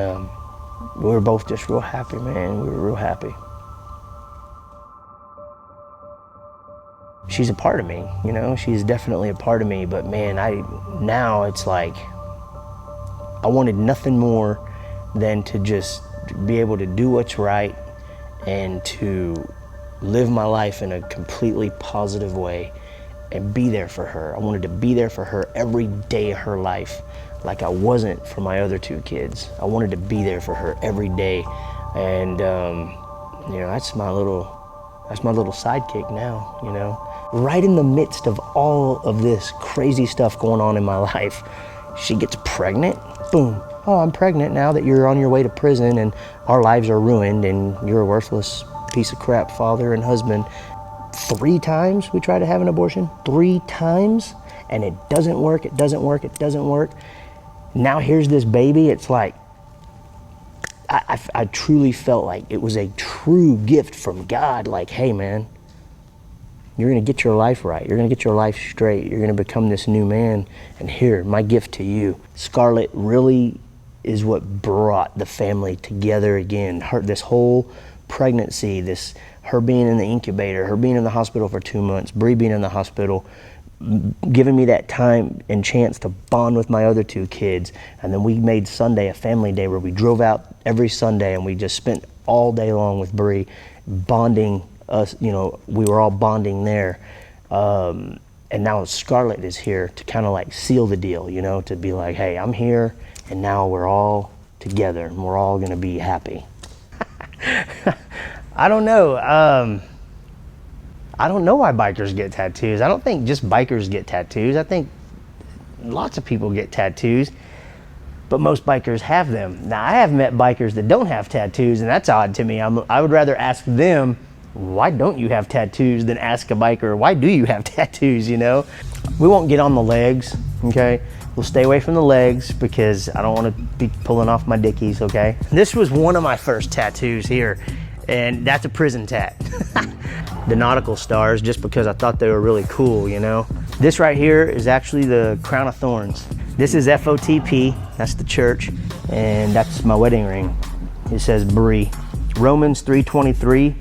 we were both just real happy, man. We were real happy. She's a part of me, she's definitely a part of me, but man, now it's like, I wanted nothing more than to just be able to do what's right and to live my life in a completely positive way and be there for her. I wanted to be there for her every day of her life, like I wasn't for my other two kids. I wanted to be there for her every day, and that's my little sidekick now. Right in the midst of all of this crazy stuff going on in my life, she gets pregnant. Boom. Oh, I'm pregnant now that you're on your way to prison and our lives are ruined and you're a worthless piece of crap father and husband. 3 times we tried to have an abortion. 3 times. And it doesn't work. It doesn't work. It doesn't work. Now here's this baby. It's like, I truly felt like it was a true gift from God. Like, hey, man, you're going to get your life right. You're going to get your life straight. You're going to become this new man. And here, my gift to you. Scarlett really is what brought the family together again. This whole pregnancy, her being in the incubator, her being in the hospital for 2 months, Bree being in the hospital, giving me that time and chance to bond with my other 2 kids. And then we made Sunday a family day where we drove out every Sunday and we just spent all day long with Bree bonding us, we were all bonding there. And now Scarlett is here to kind of like seal the deal, to be like, hey, I'm here and now we're all together and we're all going to be happy. I don't know. I don't know why bikers get tattoos. I don't think just bikers get tattoos. I think lots of people get tattoos, but most bikers have them. Now, I have met bikers that don't have tattoos, and that's odd to me. I would rather ask them, why don't you have tattoos, than ask a biker, why do you have tattoos, We won't get on the legs, okay? We'll stay away from the legs because I don't want to be pulling off my dickies, okay? This was one of my first tattoos here, and that's a prison tat. The nautical stars, just because I thought they were really cool, This right here is actually the crown of thorns. This is FOTP, that's the church, and that's my wedding ring. It says Bree. Romans 3:23.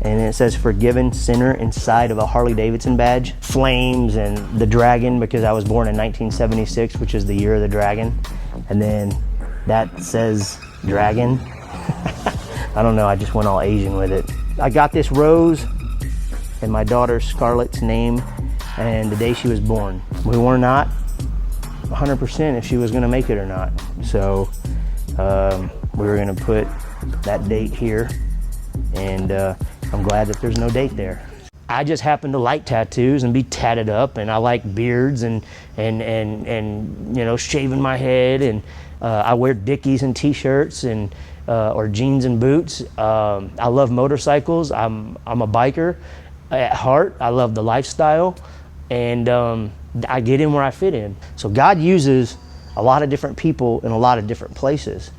And it says forgiven sinner inside of a Harley Davidson badge. Flames and the dragon, because I was born in 1976, which is the year of the dragon. And then that says dragon. I don't know, I just went all Asian with it. I got this rose in my daughter Scarlett's name and the day she was born. We were not 100% if she was gonna make it or not. So we were gonna put that date here, and I'm glad that there's no date there. I just happen to like tattoos and be tatted up, and I like beards and shaving my head, and I wear Dickies and t-shirts and or jeans and boots. I love motorcycles. I'm a biker at heart. I love the lifestyle, and I get in where I fit in. So God uses a lot of different people in a lot of different places.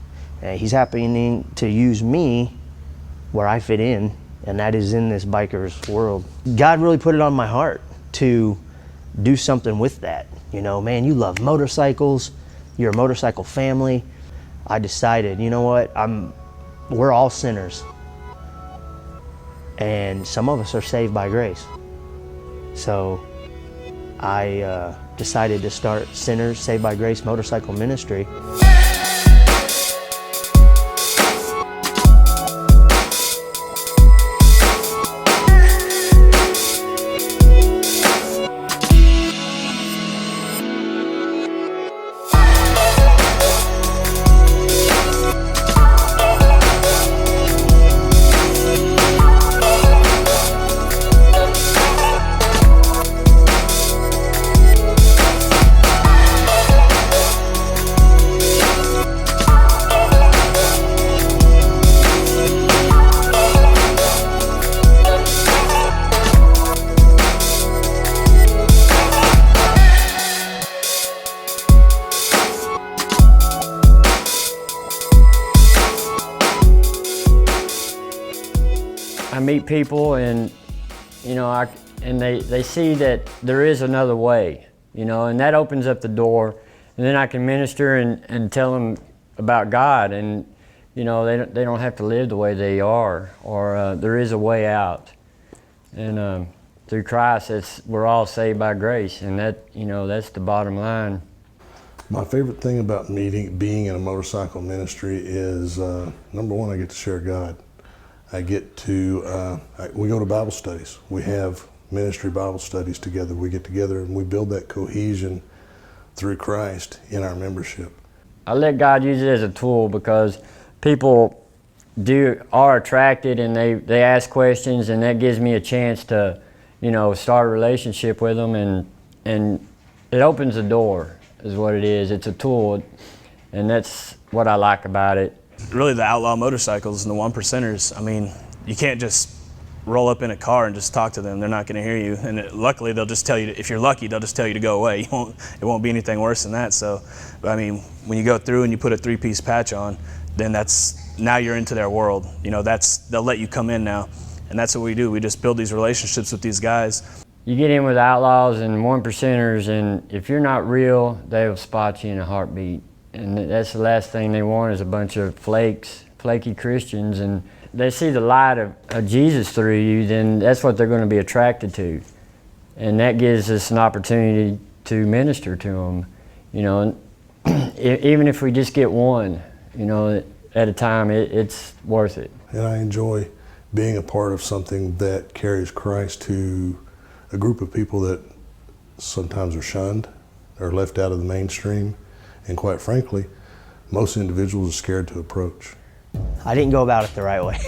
He's happening to use me where I fit in, and that is in this biker's world. God really put it on my heart to do something with that. Man, you love motorcycles, you're a motorcycle family. I decided, you know what, we're all sinners. And some of us are saved by grace. So I decided to start Sinners Saved by Grace Motorcycle Ministry. meet people and, you know, they see that there is another way, you know, and that opens up the door, and then I can minister and tell them about God, and, you know, they don't have to live the way they are, or there is a way out. And through Christ, we're all saved by grace, and that, you know, that's the bottom line. My favorite thing about being in a motorcycle ministry is, number one, I get to share God. I get to, we go to Bible studies. We have ministry Bible studies together. We get together and we build that cohesion through Christ in our membership. I let God use it as a tool because people are attracted and they ask questions, and that gives me a chance to, you know, start a relationship with them, and it opens the door is what it is. It's a tool, and that's what I like about it. Really, the outlaw motorcycles and the one percenters, I mean, you can't just roll up in a car and just talk to them. They're not going to hear you, and luckily they'll just tell you, if you're lucky, they'll just tell you to go away. It won't be anything worse than that. So, but I mean, when you go through and you put a 3-piece patch on, then now you're into their world. You know, they'll let you come in now, and that's what we do. We just build these relationships with these guys. You get in with outlaws and one percenters, and if you're not real, they'll spot you in a heartbeat. And that's the last thing they want is a bunch of flaky Christians, and they see the light of Jesus through you, then that's what they're going to be attracted to. And that gives us an opportunity to minister to them, you know, and even if we just get one, you know, at a time, it's worth it. And I enjoy being a part of something that carries Christ to a group of people that sometimes are shunned or left out of the mainstream, and quite frankly, most individuals are scared to approach. I didn't go about it the right way.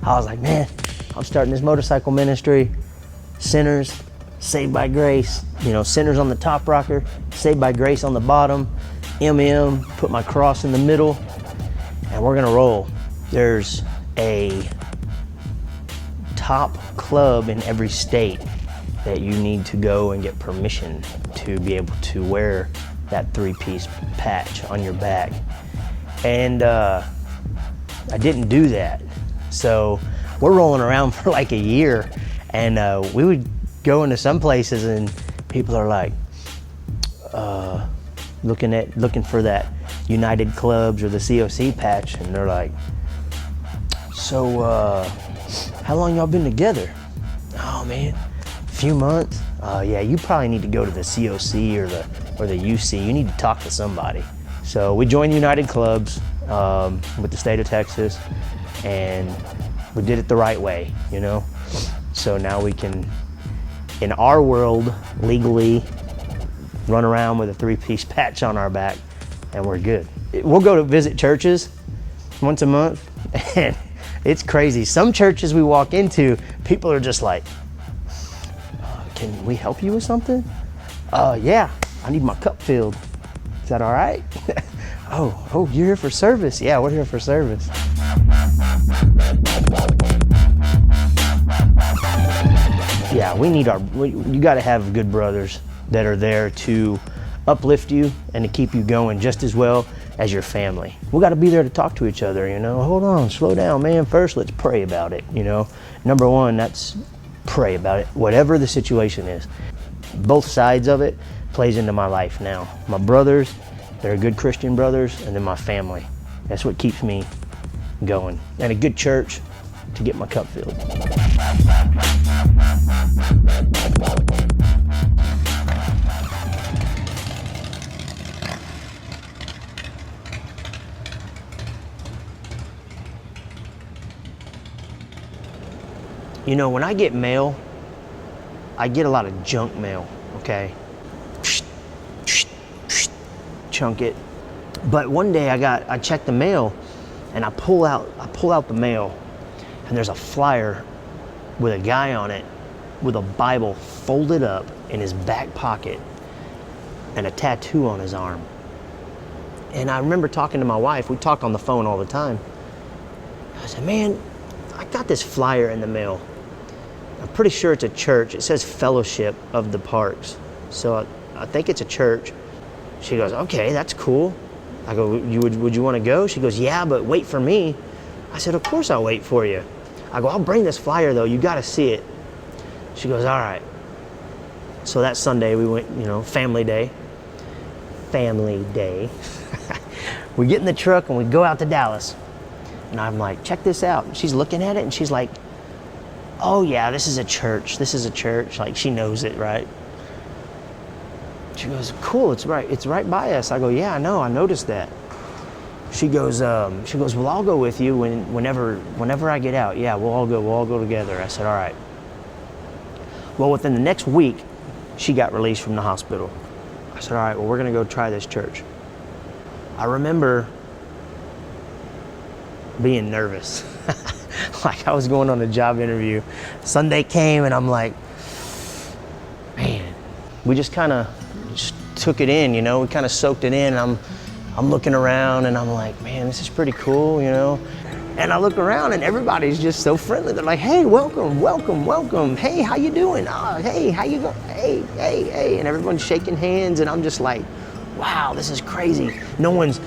I was like, man, I'm starting this motorcycle ministry. Sinners, saved by grace. You know, sinners on the top rocker, saved by grace on the bottom. Put my cross in the middle, and we're gonna roll. There's a top club in every state that you need to go and get permission to be able to wear that 3-piece patch on your back. And I didn't do that. So we're rolling around for like a year, and we would go into some places and people are like looking for that United Clubs or the COC patch, and they're like, so how long y'all been together? Oh man, a few months. Yeah, you probably need to go to the COC or the UC. You need to talk to somebody. So we joined United Clubs with the state of Texas, and we did it the right way, you know? So now we can, in our world, legally run around with a 3-piece patch on our back, and we're good. We'll go to visit churches once a month, and it's crazy. Some churches we walk into, people are just like, can we help you with something? Yeah, I need my cup filled. Is that all right? Oh, you're here for service? Yeah, we're here for service. Yeah, you gotta have good brothers that are there to uplift you and to keep you going just as well as your family. We gotta be there to talk to each other, you know? Hold on, slow down, man. First, let's pray about it, you know? Number one, that's pray about it, whatever the situation is. Both sides of it plays into my life now. My brothers, they're good Christian brothers, and then my family. That's what keeps me going. And a good church to get my cup filled. You know, when I get mail, I get a lot of junk mail, okay? Chunk it. But one day I checked the mail, and I pull out the mail, and there's a flyer with a guy on it with a Bible folded up in his back pocket and a tattoo on his arm. And I remember talking to my wife. We talk on the phone all the time. I said, man, I got this flyer in the mail. I'm pretty sure it's a church. It says Fellowship of the Parks. So I think it's a church. She goes, okay, that's cool. I go, would you want to go? She goes, yeah, but wait for me. I said, of course I'll wait for you. I go, I'll bring this flyer though, you gotta see it. She goes, all right. So that Sunday we went, family day. We get in the truck and we go out to Dallas. And I'm like, check this out. And she's looking at it and she's like, oh yeah, this is a church. Like, she knows it, right? She goes, cool, it's right by us. I go, yeah, I know, I noticed that. She goes, well, I'll go with you whenever I get out. Yeah, we'll all go together. I said, all right. Well, within the next week, she got released from the hospital. I said, all right, well, we're gonna go try this church. I remember being nervous. Like I was going on a job interview. Sunday came and I'm like, man, we just kind of took it in, we kind of soaked it in. And I'm looking around and I'm like, man, this is pretty cool, And I look around and everybody's just so friendly. They're like, hey, welcome. Hey, how you doing? Oh, hey, how you going? Hey. And everyone's shaking hands and I'm just like, wow, this is crazy. No one's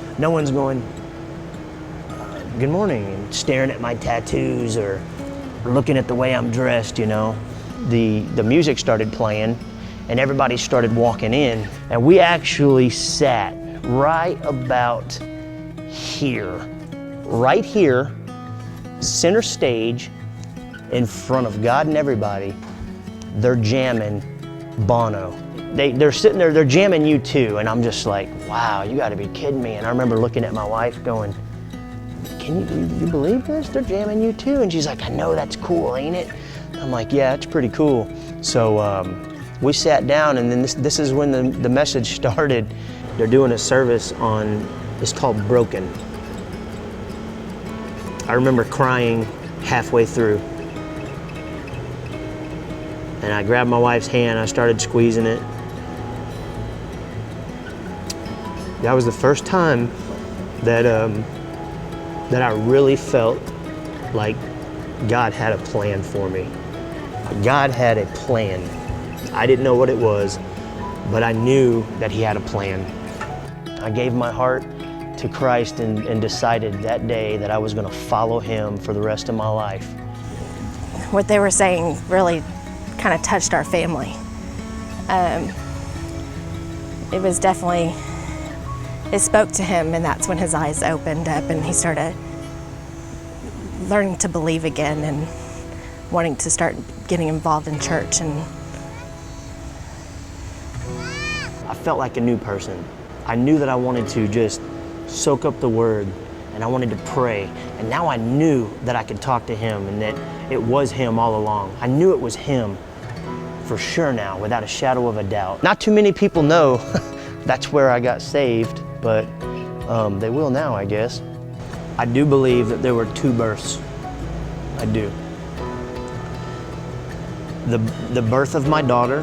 going, good morning, and staring at my tattoos or looking at the way I'm dressed, The music started playing and everybody started walking in and we actually sat right about here, right here, center stage, in front of God and everybody. They're jamming Bono. They're sitting there, they're jamming U2, and I'm just like, wow, you gotta be kidding me. And I remember looking at my wife going, can you believe this? They're jamming U2. And she's like, I know, that's cool, ain't it? I'm like, yeah, it's pretty cool. So we sat down and then this is when the message started. They're doing a service on, it's called Broken. I remember crying halfway through. And I grabbed my wife's hand, I started squeezing it. That was the first time that I really felt like God had a plan for me. God had a plan. I didn't know what it was, but I knew that He had a plan. I gave my heart to Christ and decided that day that I was going to follow Him for the rest of my life. What they were saying really kind of touched our family. It was definitely, it spoke to him, and that's when his eyes opened up and he started learning to believe again and wanting to start getting involved in church. And I felt like a new person. I knew that I wanted to just soak up the Word and I wanted to pray. And now I knew that I could talk to Him and that it was Him all along. I knew it was Him for sure now, without a shadow of a doubt. Not too many people know that's where I got saved, but they will now, I guess. I do believe that there were two births. I do. The birth of my daughter,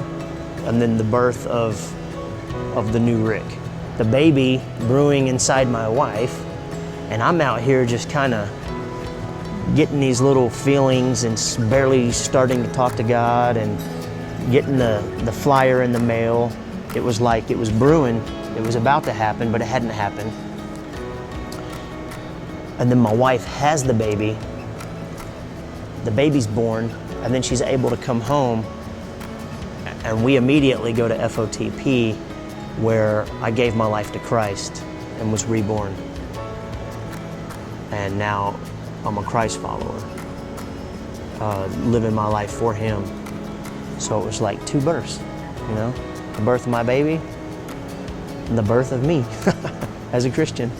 and then the birth of the new Rick. The baby brewing inside my wife, and I'm out here just kind of getting these little feelings and barely starting to talk to God and getting the flyer in the mail. It was like it was brewing. It was about to happen, but it hadn't happened. And then my wife has the baby. The baby's born, and then she's able to come home, and we immediately go to FOTP, where I gave my life to Christ and was reborn. And now I'm a Christ follower, living my life for Him. So it was like two births, the birth of my baby and the birth of me as a Christian.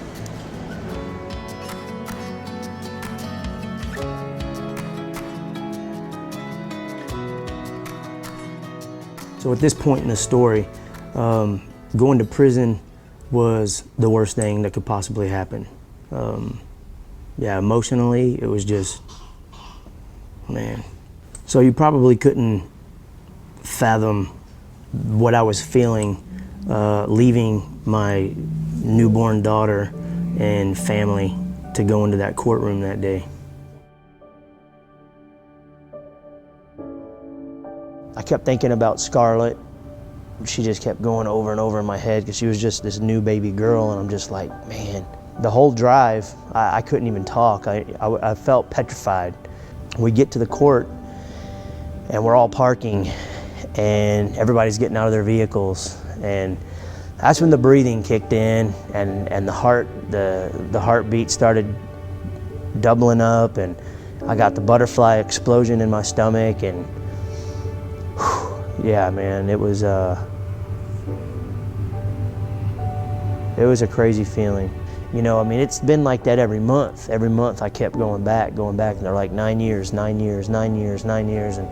So at this point in the story, going to prison was the worst thing that could possibly happen. Emotionally, it was just, man. So you probably couldn't fathom what I was feeling leaving my newborn daughter and family to go into that courtroom that day. I kept thinking about Scarlett. She just kept going over and over in my head because she was just this new baby girl, and I'm just like, man. The whole drive, I couldn't even talk. I felt petrified. We get to the court and we're all parking and everybody's getting out of their vehicles, and that's when the breathing kicked in and the heartbeat started doubling up, and I got the butterfly explosion in my stomach, and whew, yeah, man, it was a crazy feeling. You know, I mean, it's been like that every month. Every month I kept going back, and they're like 9 years, 9 years, 9 years, 9 years, and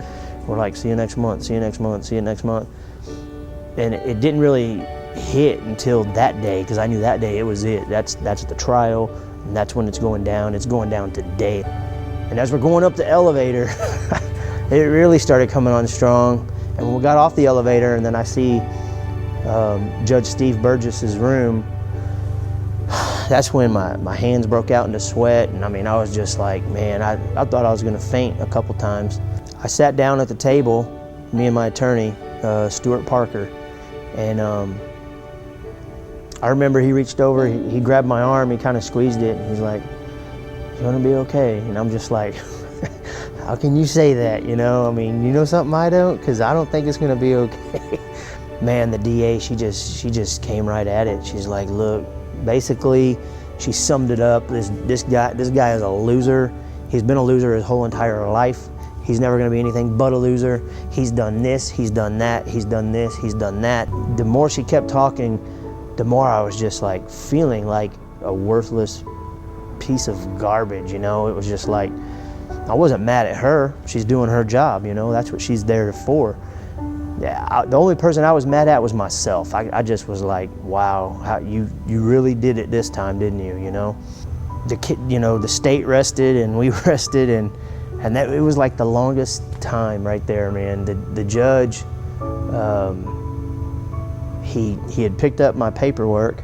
we're like, see you next month, see you next month, see you next month. And it didn't really hit until that day, because I knew that day it was it. That's the trial, and that's when it's going down. It's going down today. And as we're going up the elevator, it really started coming on strong. And when we got off the elevator, and then I see Judge Steve Burgess's room, that's when my hands broke out into sweat. And I mean, I was just like, man, I thought I was gonna faint a couple times. I sat down at the table, me and my attorney, Stuart Parker, and I remember he reached over, he grabbed my arm, he kind of squeezed it, and he's like, "It's gonna be okay." And I'm just like, how can you say that, you know? I mean, you know something I don't? Because I don't think it's gonna be okay. Man, the DA, she just came right at it. She's like, look, basically, she summed it up. This guy is a loser. He's been a loser his whole entire life. He's never gonna be anything but a loser. He's done this, he's done that, he's done this, he's done that. The more she kept talking, the more I was just like feeling like a worthless piece of garbage, you know? It was just like, I wasn't mad at her. She's doing her job, you know? That's what she's there for. Yeah, the only person I was mad at was myself. I just was like, wow, how you really did it this time, didn't you, you know? The state rested and we rested, and that, it was like the longest time right there, man. The judge, he had picked up my paperwork,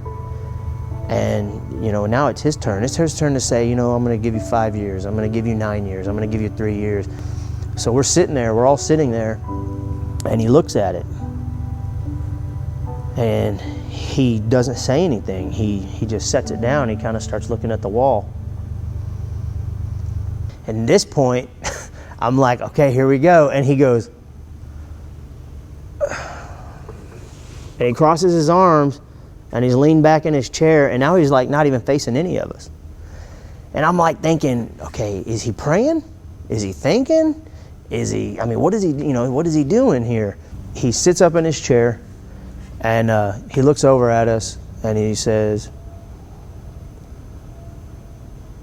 and you know, now it's his turn. It's his turn to say, you know, I'm gonna give you 5 years, I'm gonna give you 9 years, I'm gonna give you 3 years. So we're sitting there, we're all sitting there, and he looks at it, and he doesn't say anything. He just sets it down, he kind of starts looking at the wall. And at this point, I'm like, okay, here we go. And he goes, and he crosses his arms, and he's leaned back in his chair, and now he's like not even facing any of us. And I'm like thinking, okay, is he praying? Is he thinking? Is he, I mean, what is he, you know, what is he doing here? He sits up in his chair, and he looks over at us, and he says,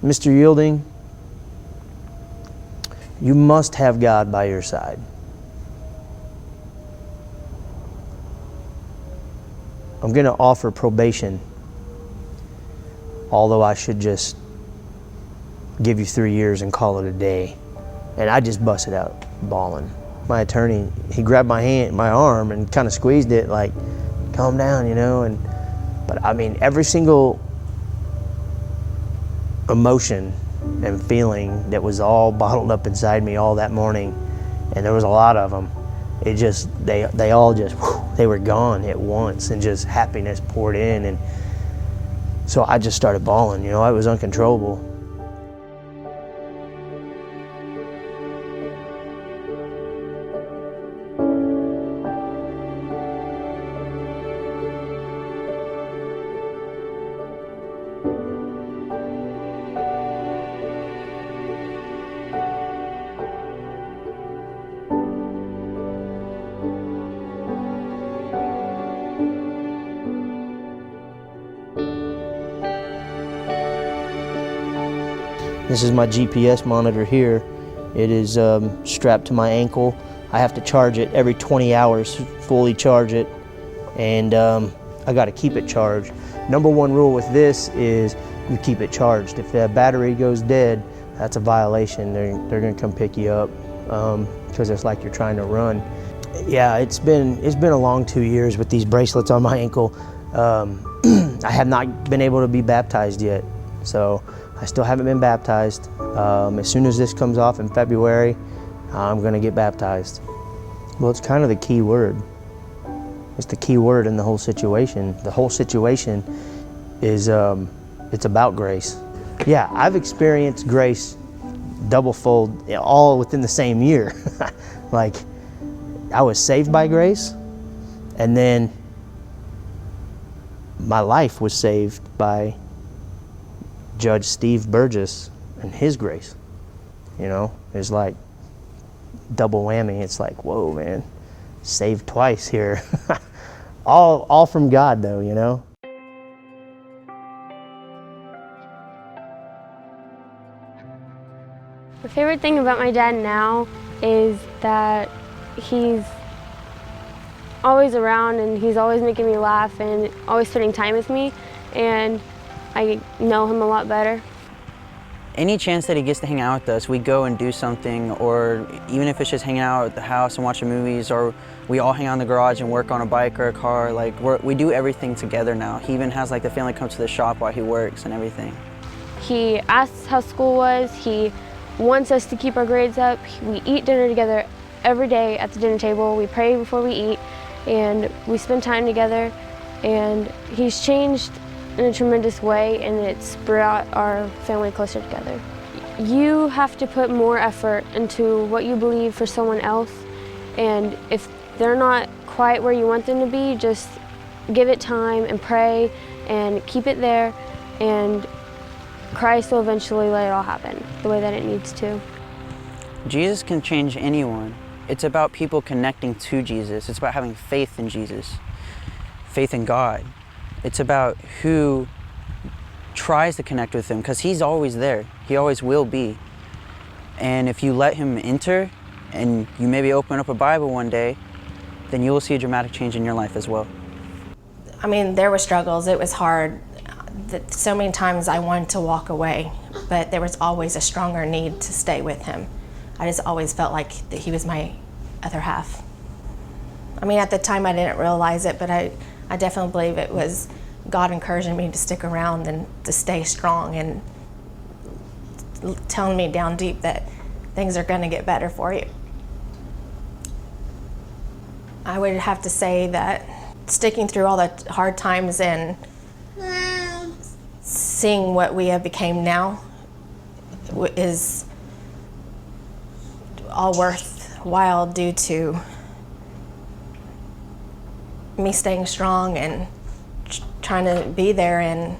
Mr. Yielding, you must have God by your side. I'm going to offer probation, although I should just give you 3 years and call it a day. And I just busted out bawling. My attorney, he grabbed my arm, and kind of squeezed it like, calm down, you know. But I mean, every single emotion and feeling that was all bottled up inside me all that morning, and there was a lot of them, it just, they all just, whew, they were gone at once, and just happiness poured in. And so I just started bawling, you know. I was uncontrollable. This is my GPS monitor here. It is strapped to my ankle. I have to charge it every 20 hours, fully charge it, and I got to keep it charged. Number one rule with this is you keep it charged. If the battery goes dead, that's a violation. They're gonna come pick you up because it's like you're trying to run. Yeah, it's been a long 2 years with these bracelets on my ankle. I have not been able to be baptized yet, so I still haven't been baptized. As soon as this comes off in February, I'm gonna get baptized. Well, it's kind of the key word. It's the key word in the whole situation. The whole situation is, it's about grace. Yeah, I've experienced grace double fold, all within the same year. Like, I was saved by grace, and then my life was saved by Judge Steve Burgess and his grace. You know, it's like double whammy. It's like, whoa, man, saved twice here. all from God, though, you know. My favorite thing about my dad now is that he's always around and he's always making me laugh and always spending time with me, and I know him a lot better. Any chance that he gets to hang out with us, we go and do something, or even if it's just hanging out at the house and watching movies, or we all hang out in the garage and work on a bike or a car. Like, we do everything together now. He even has like the family come to the shop while he works and everything. He asks how school was. He wants us to keep our grades up. We eat dinner together every day at the dinner table. We pray before we eat, and we spend time together. And he's changed in a tremendous way, and it's brought our family closer together. You have to put more effort into what you believe for someone else, and if they're not quite where you want them to be, just give it time and pray and keep it there, and Christ will eventually let it all happen the way that it needs to. Jesus can change anyone. It's about people connecting to Jesus. It's about having faith in Jesus, faith in God. It's about who tries to connect with him, because he's always there. He always will be. And if you let him enter and you maybe open up a Bible one day, then you will see a dramatic change in your life as well. I mean, there were struggles. It was hard. So many times I wanted to walk away, but there was always a stronger need to stay with him. I just always felt like that he was my other half. I mean, at the time I didn't realize it, but I definitely believe it was God encouraging me to stick around and to stay strong, and telling me down deep that things are going to get better for you. I would have to say that sticking through all the hard times and seeing what we have become now is all worthwhile due to me staying strong and trying to be there and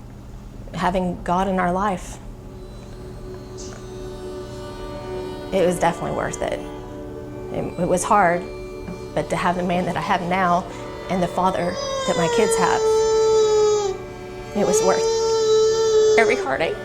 having God in our life. It was definitely worth it. It was hard, but to have the man that I have now and the father that my kids have, it was worth every heartache.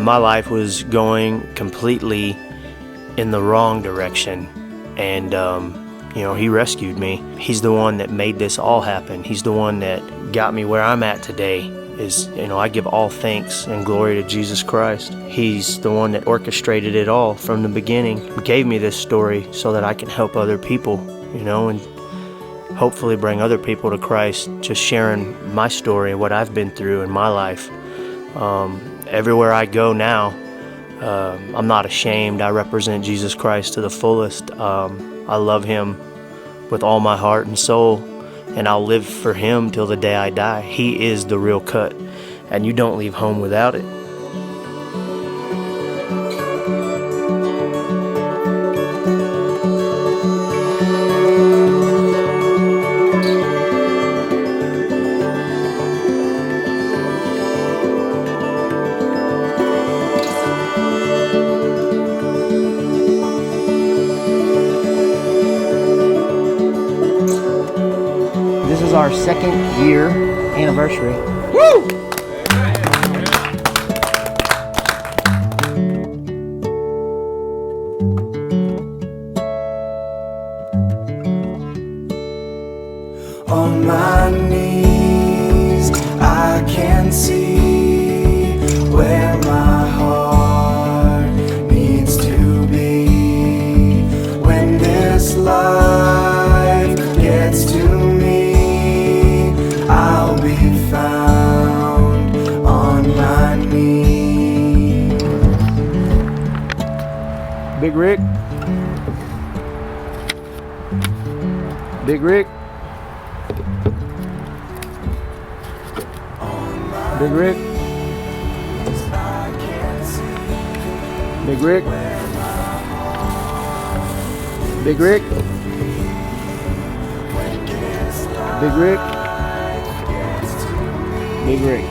my life was going completely in the wrong direction, and he rescued me. He's the one that made this all happen. He's the one that got me where I'm at today. I give all thanks and glory to Jesus Christ. He's the one that orchestrated it all from the beginning. He gave me this story so that I can help other people, and hopefully bring other people to Christ, just sharing my story and what I've been through in my life. Everywhere I go now, I'm not ashamed. I represent Jesus Christ to the fullest. I love him with all my heart and soul, and I'll live for him till the day I die. He is the real cut, and you don't leave home without it. This is our 2nd year anniversary. On my knees, I can see where my heart needs to be. When this life gets to me, I'll be found on my knees. Big Rick. Big Rick. Big Rick. Big Rick. Big Rick. Big Rick. Big Rick.